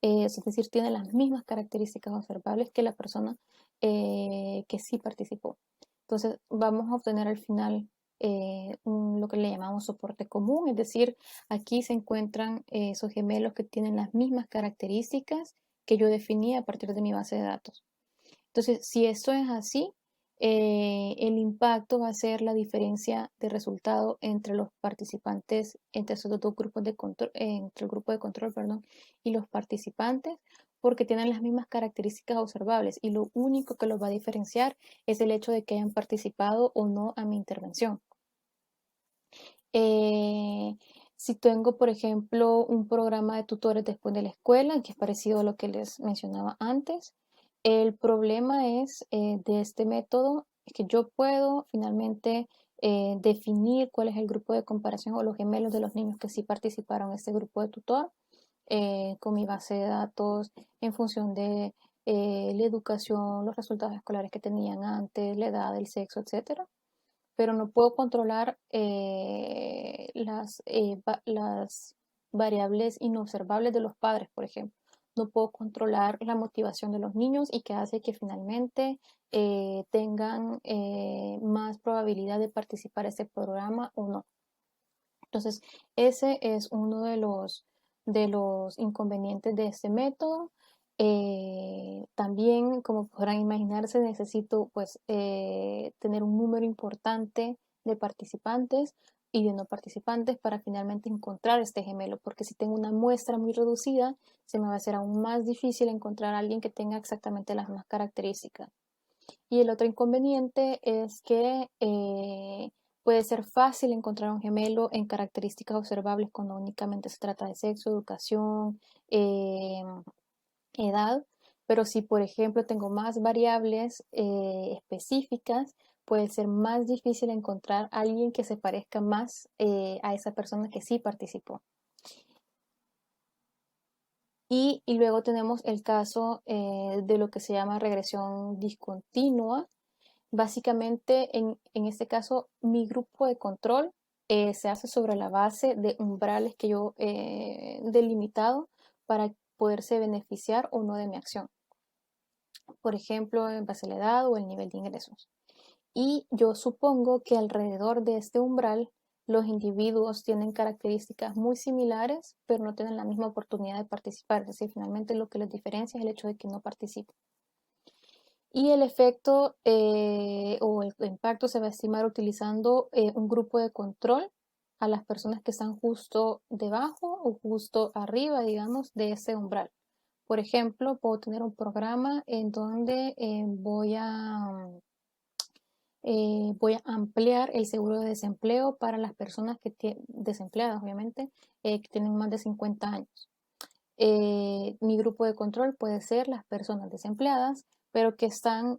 es decir, tiene las mismas características observables que la persona que sí participó. Entonces vamos a obtener al final lo que le llamamos soporte común, es decir, aquí se encuentran esos gemelos que tienen las mismas características que yo definí a partir de mi base de datos. Entonces, si esto es así, el impacto va a ser la diferencia de resultado entre los participantes, entre esos dos grupos de control, entre el grupo de control, perdón, y los participantes, porque tienen las mismas características observables y lo único que los va a diferenciar es el hecho de que hayan participado o no a mi intervención. Si tengo, por ejemplo, un programa de tutores después de la escuela, que es parecido a lo que les mencionaba antes, el problema es de este método es que yo puedo finalmente definir cuál es el grupo de comparación o los gemelos de los niños que sí participaron en este grupo de tutor con mi base de datos en función de la educación, los resultados escolares que tenían antes, la edad, el sexo, etcétera, pero no puedo controlar las variables inobservables de los padres, por ejemplo. No puedo controlar la motivación de los niños y que hace que finalmente tengan más probabilidad de participar en este programa o no. Entonces, ese es uno de los inconvenientes de este método. También, como podrán imaginarse, necesito pues tener un número importante de participantes y de no participantes para finalmente encontrar este gemelo, porque si tengo una muestra muy reducida, se me va a hacer aún más difícil encontrar a alguien que tenga exactamente las mismas características. Y el otro inconveniente es que puede ser fácil encontrar un gemelo en características observables cuando únicamente se trata de sexo, educación, edad, pero si por ejemplo tengo más variables específicas, puede ser más difícil encontrar a alguien que se parezca más a esa persona que sí participó. Y luego tenemos el caso de lo que se llama regresión discontinua. Básicamente, en este caso, mi grupo de control se hace sobre la base de umbrales que yo he delimitado para poderse beneficiar o no de mi acción. Por ejemplo, en base a la edad o el nivel de ingresos. Y yo supongo que alrededor de este umbral los individuos tienen características muy similares, pero no tienen la misma oportunidad de participar. Es decir, finalmente lo que los diferencia es el hecho de que no participen. Y el efecto o el impacto se va a estimar utilizando un grupo de control a las personas que están justo debajo o justo arriba, digamos, de ese umbral. Por ejemplo, puedo tener un programa en donde voy a ampliar el seguro de desempleo para las personas desempleadas, obviamente, que tienen más de 50 años. Mi grupo de control puede ser las personas desempleadas, pero que están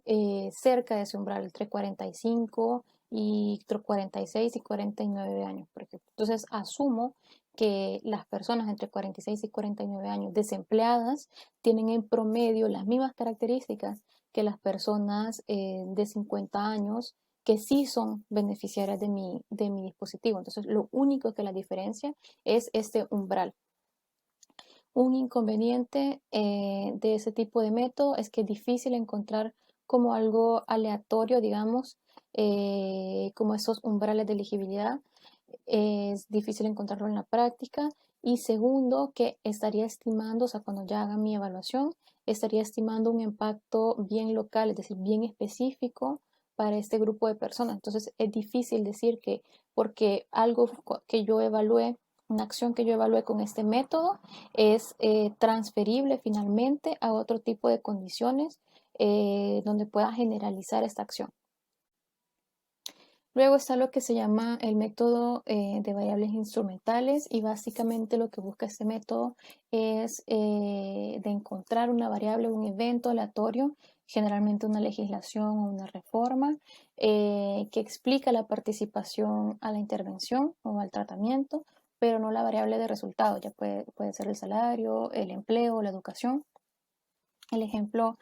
cerca de ese umbral, entre 45 y 46 y 49 años, por ejemplo. Entonces, asumo que las personas entre 46 y 49 años desempleadas tienen en promedio las mismas características que las personas de 50 años que sí son beneficiarias de mi dispositivo. Entonces, lo único que la diferencia es este umbral. Un inconveniente de ese tipo de método es que es difícil encontrar como algo aleatorio, digamos, como esos umbrales de elegibilidad. Es difícil encontrarlo en la práctica. Y segundo, que estaría estimando, o sea, cuando ya haga mi evaluación, estaría estimando un impacto bien local, es decir, bien específico para este grupo de personas. Entonces, es difícil decir que porque algo que yo evalué, una acción que yo evalué con este método, es transferible finalmente a otro tipo de condiciones donde pueda generalizar esta acción. Luego está lo que se llama el método de variables instrumentales y básicamente lo que busca este método es de encontrar una variable o un evento aleatorio, generalmente una legislación o una reforma, que explica la participación a la intervención o al tratamiento, pero no la variable de resultado, ya puede ser el salario, el empleo, la educación. El ejemplo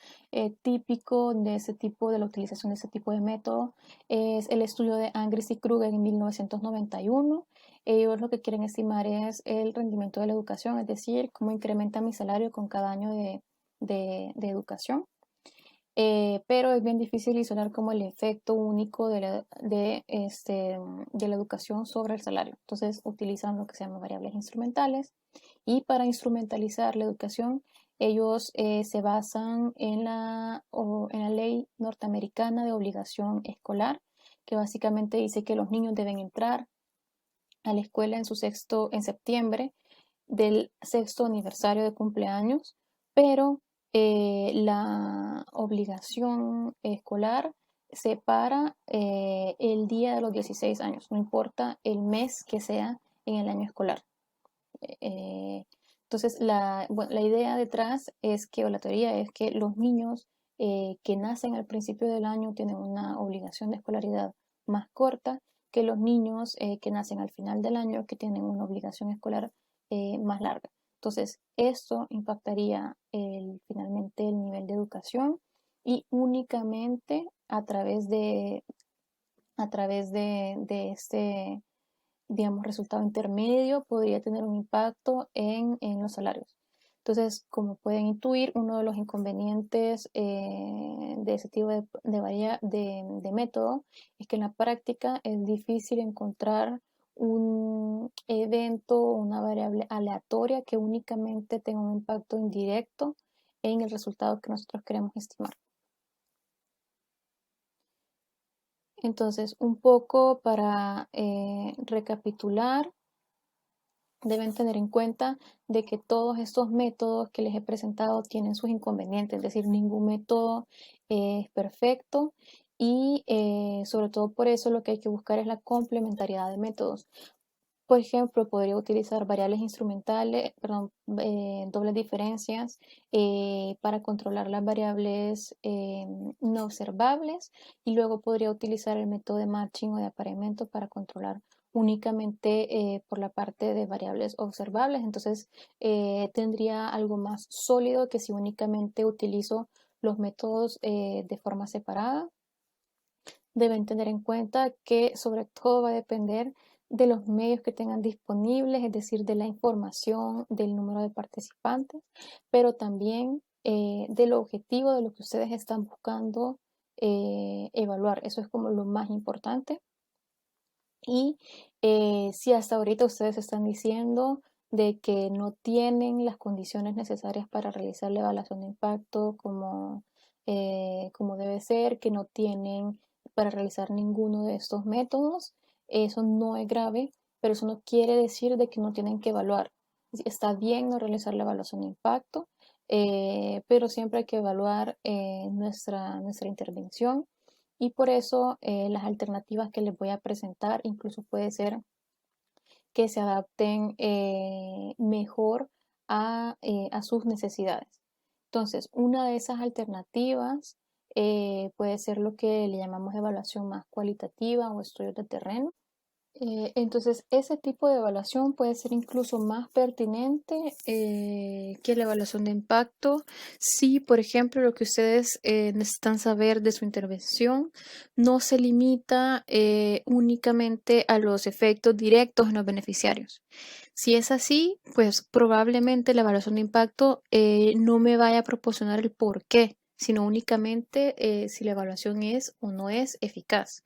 típico de ese tipo, de la utilización de ese tipo de método, es el estudio de Angris y Kruger en 1991. Ellos lo que quieren estimar es el rendimiento de la educación, es decir, cómo incrementa mi salario con cada año de educación. Pero es bien difícil isolar como el efecto único de la educación sobre el salario. Entonces utilizan lo que se llama variables instrumentales. Y para instrumentalizar la educación, ellos se basan en la ley norteamericana de obligación escolar, que básicamente dice que los niños deben entrar a la escuela en septiembre del sexto aniversario de cumpleaños, pero la obligación escolar se para el día de los 16 años, no importa el mes que sea en el año escolar. Eh, entonces, la idea detrás es que, o la teoría es que los niños que nacen al principio del año tienen una obligación de escolaridad más corta que los niños que nacen al final del año que tienen una obligación escolar más larga. Entonces, esto impactaría finalmente el nivel de educación y únicamente a través de este, digamos, resultado intermedio podría tener un impacto en los salarios. Entonces, como pueden intuir, uno de los inconvenientes de ese tipo de método es que en la práctica es difícil encontrar un evento o una variable aleatoria que únicamente tenga un impacto indirecto en el resultado que nosotros queremos estimar. Entonces, un poco para recapitular, deben tener en cuenta de que todos estos métodos que les he presentado tienen sus inconvenientes, es decir, ningún método es perfecto y sobre todo por eso lo que hay que buscar es la complementariedad de métodos. Por ejemplo, podría utilizar variables instrumentales, perdón, dobles diferencias para controlar las variables no observables y luego podría utilizar el método de matching o de apareamiento para controlar únicamente por la parte de variables observables. Entonces, tendría algo más sólido que si únicamente utilizo los métodos de forma separada. Deben tener en cuenta que sobre todo va a depender de los medios que tengan disponibles, es decir, de la información, del número de participantes, pero también del objetivo de lo que ustedes están buscando evaluar. Eso es como lo más importante. Y si hasta ahorita ustedes están diciendo de que no tienen las condiciones necesarias para realizar la evaluación de impacto como debe ser, que no tienen para realizar ninguno de estos métodos, eso no es grave, pero eso no quiere decir de que no tienen que evaluar. Está bien no realizar la evaluación de impacto, pero siempre hay que evaluar nuestra intervención y por eso las alternativas que les voy a presentar incluso puede ser que se adapten mejor a sus necesidades. Entonces, una de esas alternativas puede ser lo que le llamamos evaluación más cualitativa o estudios de terreno. Entonces, ese tipo de evaluación puede ser incluso más pertinente que la evaluación de impacto si, por ejemplo, lo que ustedes necesitan saber de su intervención no se limita únicamente a los efectos directos en los beneficiarios. Si es así, pues probablemente la evaluación de impacto no me vaya a proporcionar el por qué, sino únicamente si la evaluación es o no es eficaz.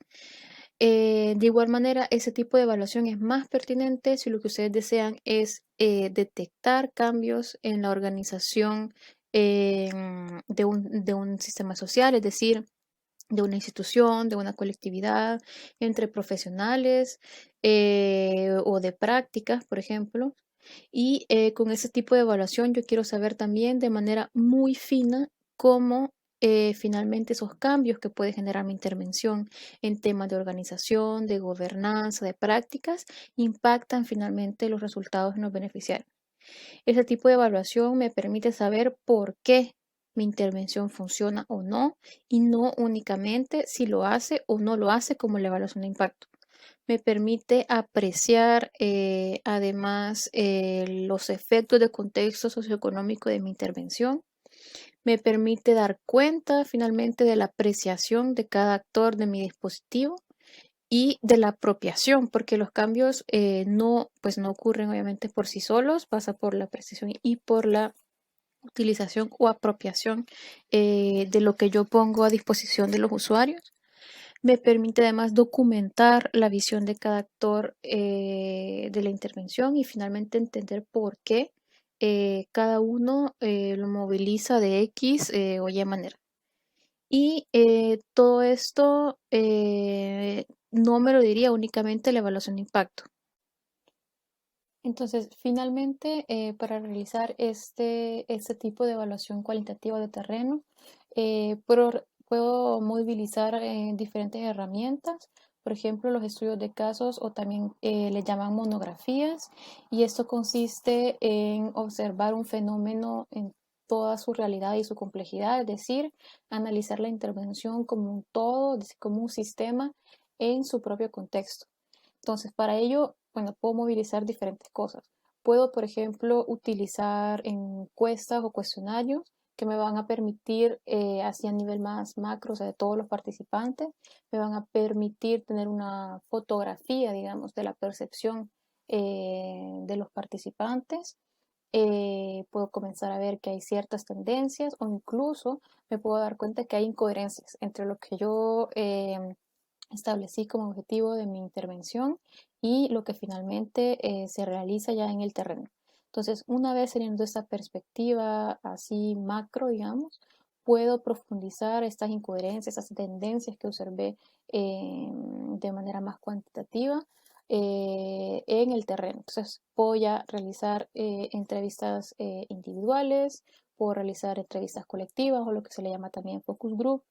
De igual manera, ese tipo de evaluación es más pertinente si lo que ustedes desean es detectar cambios en la organización de un sistema social, es decir, de una institución, de una colectividad, entre profesionales o de prácticas, por ejemplo. Y con ese tipo de evaluación yo quiero saber también de manera muy fina cómo finalmente esos cambios que puede generar mi intervención en temas de organización, de gobernanza, de prácticas, impactan finalmente los resultados en los beneficiarios. Ese tipo de evaluación me permite saber por qué mi intervención funciona o no, y no únicamente si lo hace o no lo hace como la evaluación de impacto. Me permite apreciar además los efectos de contexto socioeconómico de mi intervención. Me permite dar cuenta finalmente de la apreciación de cada actor de mi dispositivo y de la apropiación, porque los cambios pues no ocurren obviamente por sí solos, pasa por la apreciación y por la utilización o apropiación de lo que yo pongo a disposición de los usuarios. Me permite además documentar la visión de cada actor de la intervención y finalmente entender por qué cada uno lo moviliza de X o Y manera. Y todo esto no me lo diría únicamente la evaluación de impacto. Entonces, finalmente, para realizar este tipo de evaluación cualitativa de terreno, puedo movilizar diferentes herramientas, por ejemplo, los estudios de casos o también le llaman monografías, y esto consiste en observar un fenómeno en toda su realidad y su complejidad, es decir, analizar la intervención como un todo, es decir, como un sistema en su propio contexto. Entonces, para ello, bueno, puedo movilizar diferentes cosas. Puedo, por ejemplo, utilizar encuestas o cuestionarios que me van a permitir, así a nivel más macro, o sea, de todos los participantes, me van a permitir tener una fotografía, digamos, de la percepción de los participantes. Puedo comenzar a ver que hay ciertas tendencias o incluso me puedo dar cuenta que hay incoherencias entre lo que yo establecí como objetivo de mi intervención y lo que finalmente se realiza ya en el terreno. Entonces, una vez teniendo esta perspectiva así macro, digamos, puedo profundizar estas incoherencias, estas tendencias que observé de manera más cuantitativa en el terreno. Entonces, puedo ya realizar entrevistas individuales, puedo realizar entrevistas colectivas o lo que se le llama también focus group,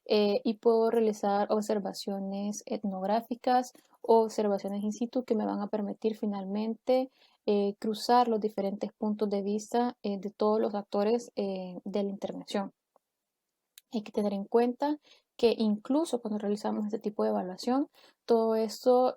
y puedo realizar observaciones etnográficas o observaciones in situ que me van a permitir finalmente cruzar los diferentes puntos de vista de todos los actores de la intervención. Hay que tener en cuenta que incluso cuando realizamos este tipo de evaluación, todo esto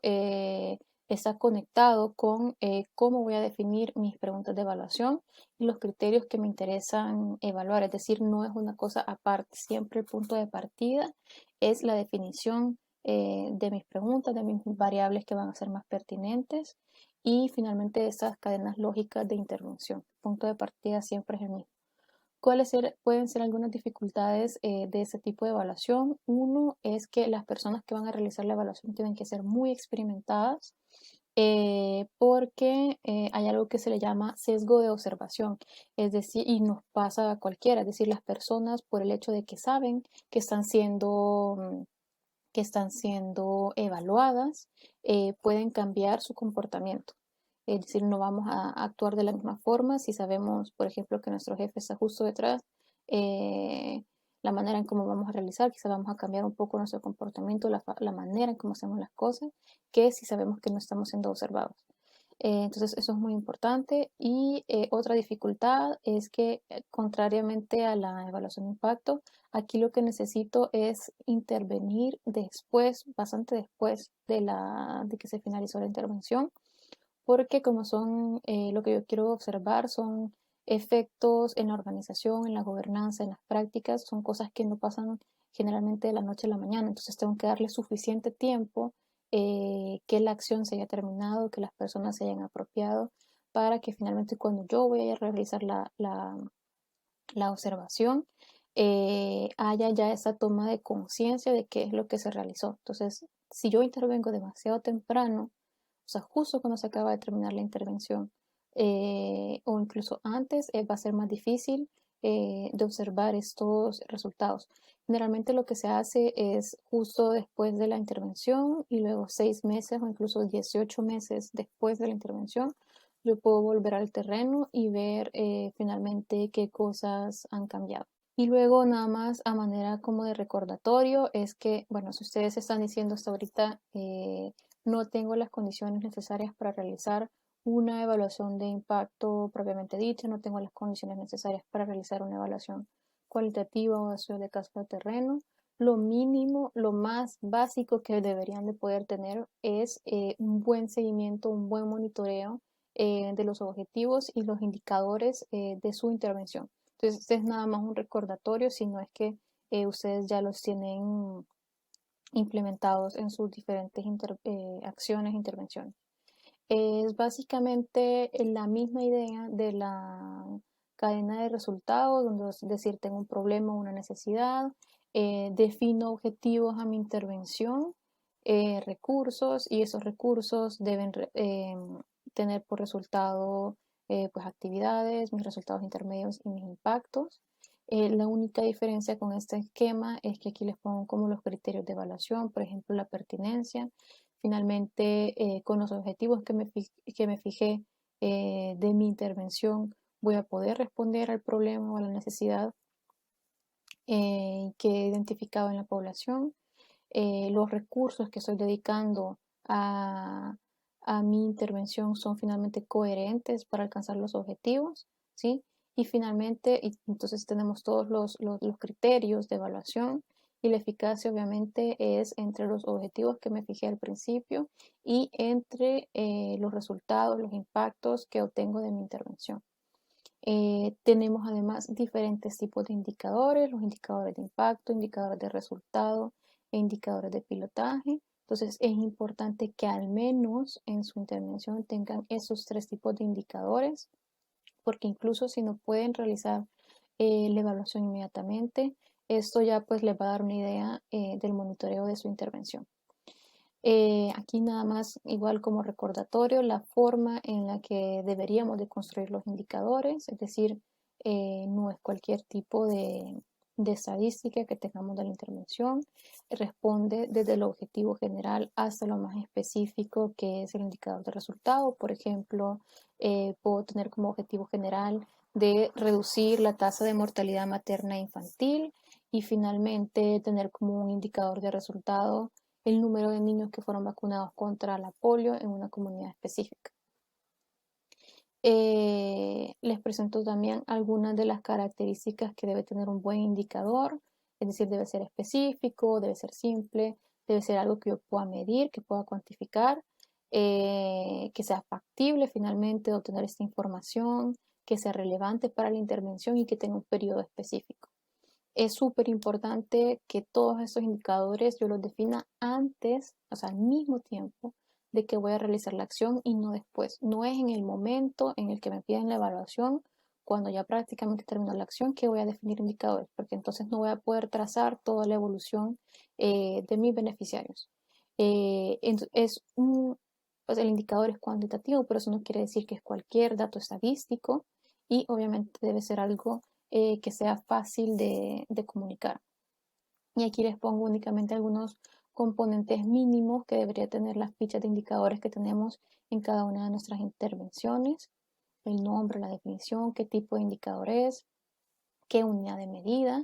está conectado con cómo voy a definir mis preguntas de evaluación y los criterios que me interesan evaluar. Es decir, no es una cosa aparte, siempre el punto de partida es la definición de mis preguntas, de mis variables que van a ser más pertinentes y finalmente de esas cadenas lógicas de intervención. El punto de partida siempre es el mismo. Pueden ser algunas dificultades de ese tipo de evaluación? Uno es que las personas que van a realizar la evaluación tienen que ser muy experimentadas porque hay algo que se le llama sesgo de observación, es decir, y nos pasa a cualquiera, es decir, las personas por el hecho de que saben que están siendo evaluadas, pueden cambiar su comportamiento. Es decir, no vamos a actuar de la misma forma si sabemos, por ejemplo, que nuestro jefe está justo detrás, eh, la manera en cómo vamos a realizar, quizá vamos a cambiar un poco nuestro comportamiento, la manera en cómo hacemos las cosas, que si sabemos que no estamos siendo observados. Entonces, eso es muy importante. Y otra dificultad es que, contrariamente a la evaluación de impacto, aquí lo que necesito es intervenir después, bastante después de que se finalizó la intervención, porque como son, lo que yo quiero observar son efectos en la organización, en la gobernanza, en las prácticas, son cosas que no pasan generalmente de la noche a la mañana, entonces tengo que darle suficiente tiempo, que la acción se haya terminado, que las personas se hayan apropiado, para que finalmente cuando yo voy a realizar la observación, haya ya esa toma de conciencia de qué es lo que se realizó. Entonces, si yo intervengo demasiado temprano, o sea, justo cuando se acaba de terminar la intervención, o incluso antes, va a ser más difícil de observar estos resultados. Generalmente lo que se hace es justo después de la intervención y luego 6 meses o incluso 18 meses después de la intervención, yo puedo volver al terreno y ver finalmente qué cosas han cambiado. Y luego nada más a manera como de recordatorio es que, bueno, si ustedes están diciendo hasta ahorita, no tengo las condiciones necesarias para realizar una evaluación de impacto propiamente dicha, no tengo las condiciones necesarias para realizar una evaluación cualitativa o de estudio de caso de terreno. Lo mínimo, lo más básico que deberían de poder tener es un buen seguimiento, un buen monitoreo de los objetivos y los indicadores de su intervención. Entonces, este es nada más un recordatorio, si no es que ustedes ya los tienen implementados en sus diferentes acciones e intervenciones. Es básicamente la misma idea de la cadena de resultados, donde es decir, tengo un problema o una necesidad, defino objetivos a mi intervención, recursos, y esos recursos deben tener por resultado pues actividades, mis resultados intermedios y mis impactos. La única diferencia con este esquema es que aquí les pongo como los criterios de evaluación, por ejemplo, la pertinencia. Finalmente, con los objetivos que me fijé de mi intervención, voy a poder responder al problema o a la necesidad que he identificado en la población. Los recursos que estoy dedicando a, a mi intervención son finalmente coherentes para alcanzar los objetivos, ¿sí? Y finalmente, entonces tenemos todos los criterios de evaluación y la eficacia obviamente es entre los objetivos que me fijé al principio y entre los resultados, los impactos que obtengo de mi intervención. Tenemos además diferentes tipos de indicadores, los indicadores de impacto, indicadores de resultado e indicadores de pilotaje. Entonces es importante que al menos en su intervención tengan esos 3 tipos de indicadores, porque incluso si no pueden realizar la evaluación inmediatamente, esto ya pues les va a dar una idea del monitoreo de su intervención. Aquí nada más, igual como recordatorio, la forma en la que deberíamos de construir los indicadores, es decir, no es cualquier tipo de estadística que tengamos de la intervención, responde desde el objetivo general hasta lo más específico que es el indicador de resultado. Por ejemplo, puedo tener como objetivo general de reducir la tasa de mortalidad materna e infantil y finalmente tener como un indicador de resultado el número de niños que fueron vacunados contra la polio en una comunidad específica. Les presento también algunas de las características que debe tener un buen indicador, es decir, debe ser específico, debe ser simple, debe ser algo que yo pueda medir, que pueda cuantificar, que sea factible finalmente obtener esta información, que sea relevante para la intervención y que tenga un periodo específico. Es súper importante que todos estos indicadores yo los defina antes, o sea, al mismo tiempo de que voy a realizar la acción y no después. No es en el momento en el que me piden la evaluación, cuando ya prácticamente terminó la acción, que voy a definir indicadores, porque entonces no voy a poder trazar toda la evolución de mis beneficiarios. Pues el indicador es cuantitativo, pero eso no quiere decir que es cualquier dato estadístico y obviamente debe ser algo que sea fácil de comunicar. Y aquí les pongo únicamente algunos componentes mínimos que debería tener las fichas de indicadores que tenemos en cada una de nuestras intervenciones. El nombre, la definición, qué tipo de indicador es, qué unidad de medida,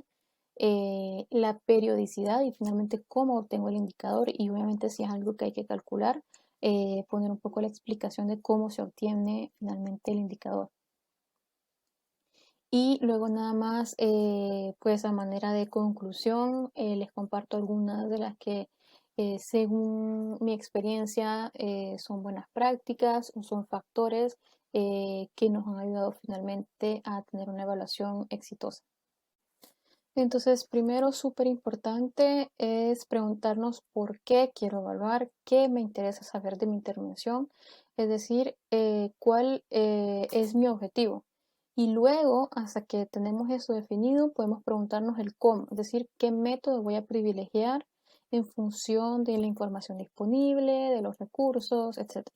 la periodicidad y finalmente cómo obtengo el indicador y obviamente si es algo que hay que calcular, poner un poco la explicación de cómo se obtiene finalmente el indicador. Y luego nada más, pues a manera de conclusión, les comparto algunas de las que según mi experiencia son buenas prácticas o son factores que nos han ayudado finalmente a tener una evaluación exitosa. Entonces, primero, súper importante es preguntarnos por qué quiero evaluar, qué me interesa saber de mi intervención, es decir, cuál es mi objetivo. Y luego, hasta que tenemos eso definido, podemos preguntarnos el cómo, es decir, qué método voy a privilegiar en función de la información disponible, de los recursos, etc.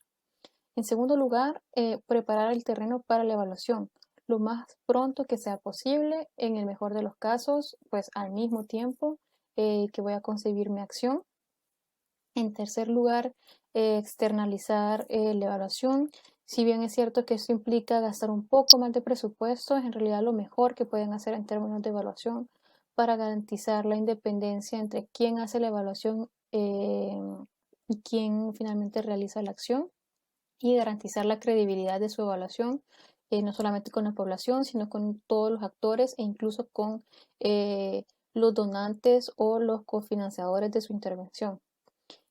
En segundo lugar, preparar el terreno para la evaluación lo más pronto que sea posible, en el mejor de los casos, pues al mismo tiempo que voy a concebir mi acción. En tercer lugar, externalizar la evaluación. Si bien es cierto que esto implica gastar un poco más de presupuesto, es en realidad lo mejor que pueden hacer en términos de evaluación para garantizar la independencia entre quién hace la evaluación y quién finalmente realiza la acción y garantizar la credibilidad de su evaluación, no solamente con la población, sino con todos los actores e incluso con los donantes o los cofinanciadores de su intervención.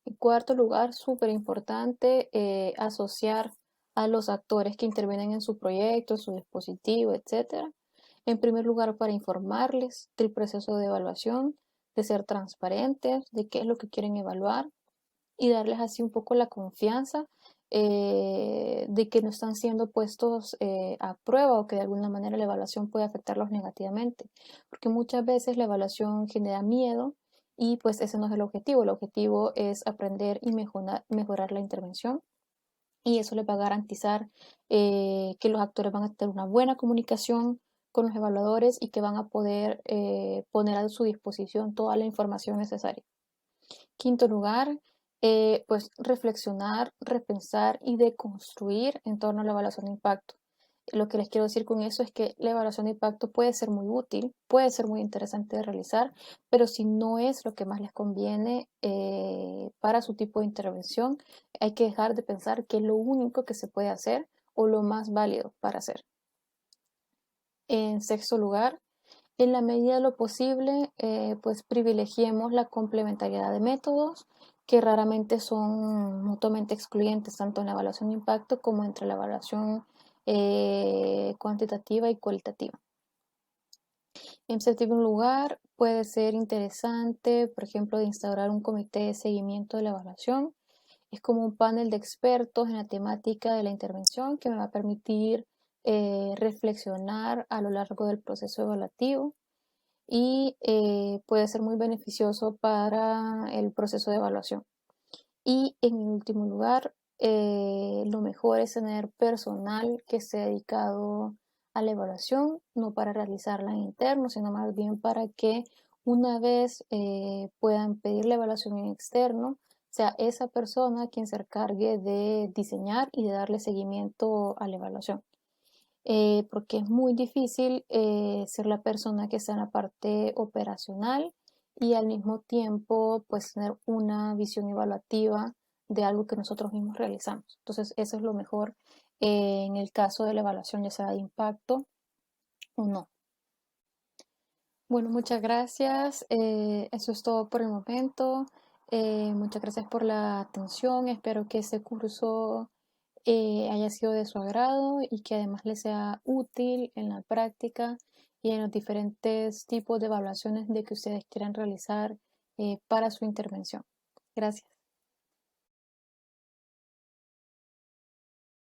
En cuarto lugar, súper importante, asociar a los actores que intervienen en su proyecto, en su dispositivo, etc. En primer lugar, para informarles del proceso de evaluación, de ser transparentes, de qué es lo que quieren evaluar y darles así un poco la confianza de que no están siendo puestos a prueba o que de alguna manera la evaluación puede afectarlos negativamente, porque muchas veces la evaluación genera miedo y pues ese no es el objetivo es aprender y mejorar la intervención y eso les va a garantizar que los actores van a tener una buena comunicación con los evaluadores y que van a poder poner a su disposición toda la información necesaria. Quinto lugar, pues reflexionar, repensar y deconstruir en torno a la evaluación de impacto. Lo que les quiero decir con eso es que la evaluación de impacto puede ser muy útil, puede ser muy interesante de realizar, pero si no es lo que más les conviene para su tipo de intervención, hay que dejar de pensar que es lo único que se puede hacer o lo más válido para hacer. En sexto lugar, En la medida de lo posible, pues privilegiemos la complementariedad de métodos que raramente son mutuamente excluyentes, tanto en la evaluación de impacto como entre la evaluación cuantitativa y cualitativa. En séptimo lugar, puede ser interesante, por ejemplo, de instaurar un comité de seguimiento de la evaluación. Es como un panel de expertos en la temática de la intervención que me va a permitir reflexionar a lo largo del proceso evaluativo y puede ser muy beneficioso para el proceso de evaluación. Y en último lugar, lo mejor es tener personal que esté dedicado a la evaluación, no para realizarla en interno, sino más bien para que una vez puedan pedir la evaluación en externo, sea esa persona quien se encargue de diseñar y de darle seguimiento a la evaluación. Porque es muy difícil ser la persona que está en la parte operacional y al mismo tiempo pues tener una visión evaluativa de algo que nosotros mismos realizamos. Entonces eso es lo mejor en el caso de la evaluación, ya sea de impacto o no. Bueno, muchas gracias. Eso es todo por el momento. Muchas gracias por la atención. Espero que este curso haya sido de su agrado y que además les sea útil en la práctica y en los diferentes tipos de evaluaciones de que ustedes quieran realizar para su intervención. Gracias.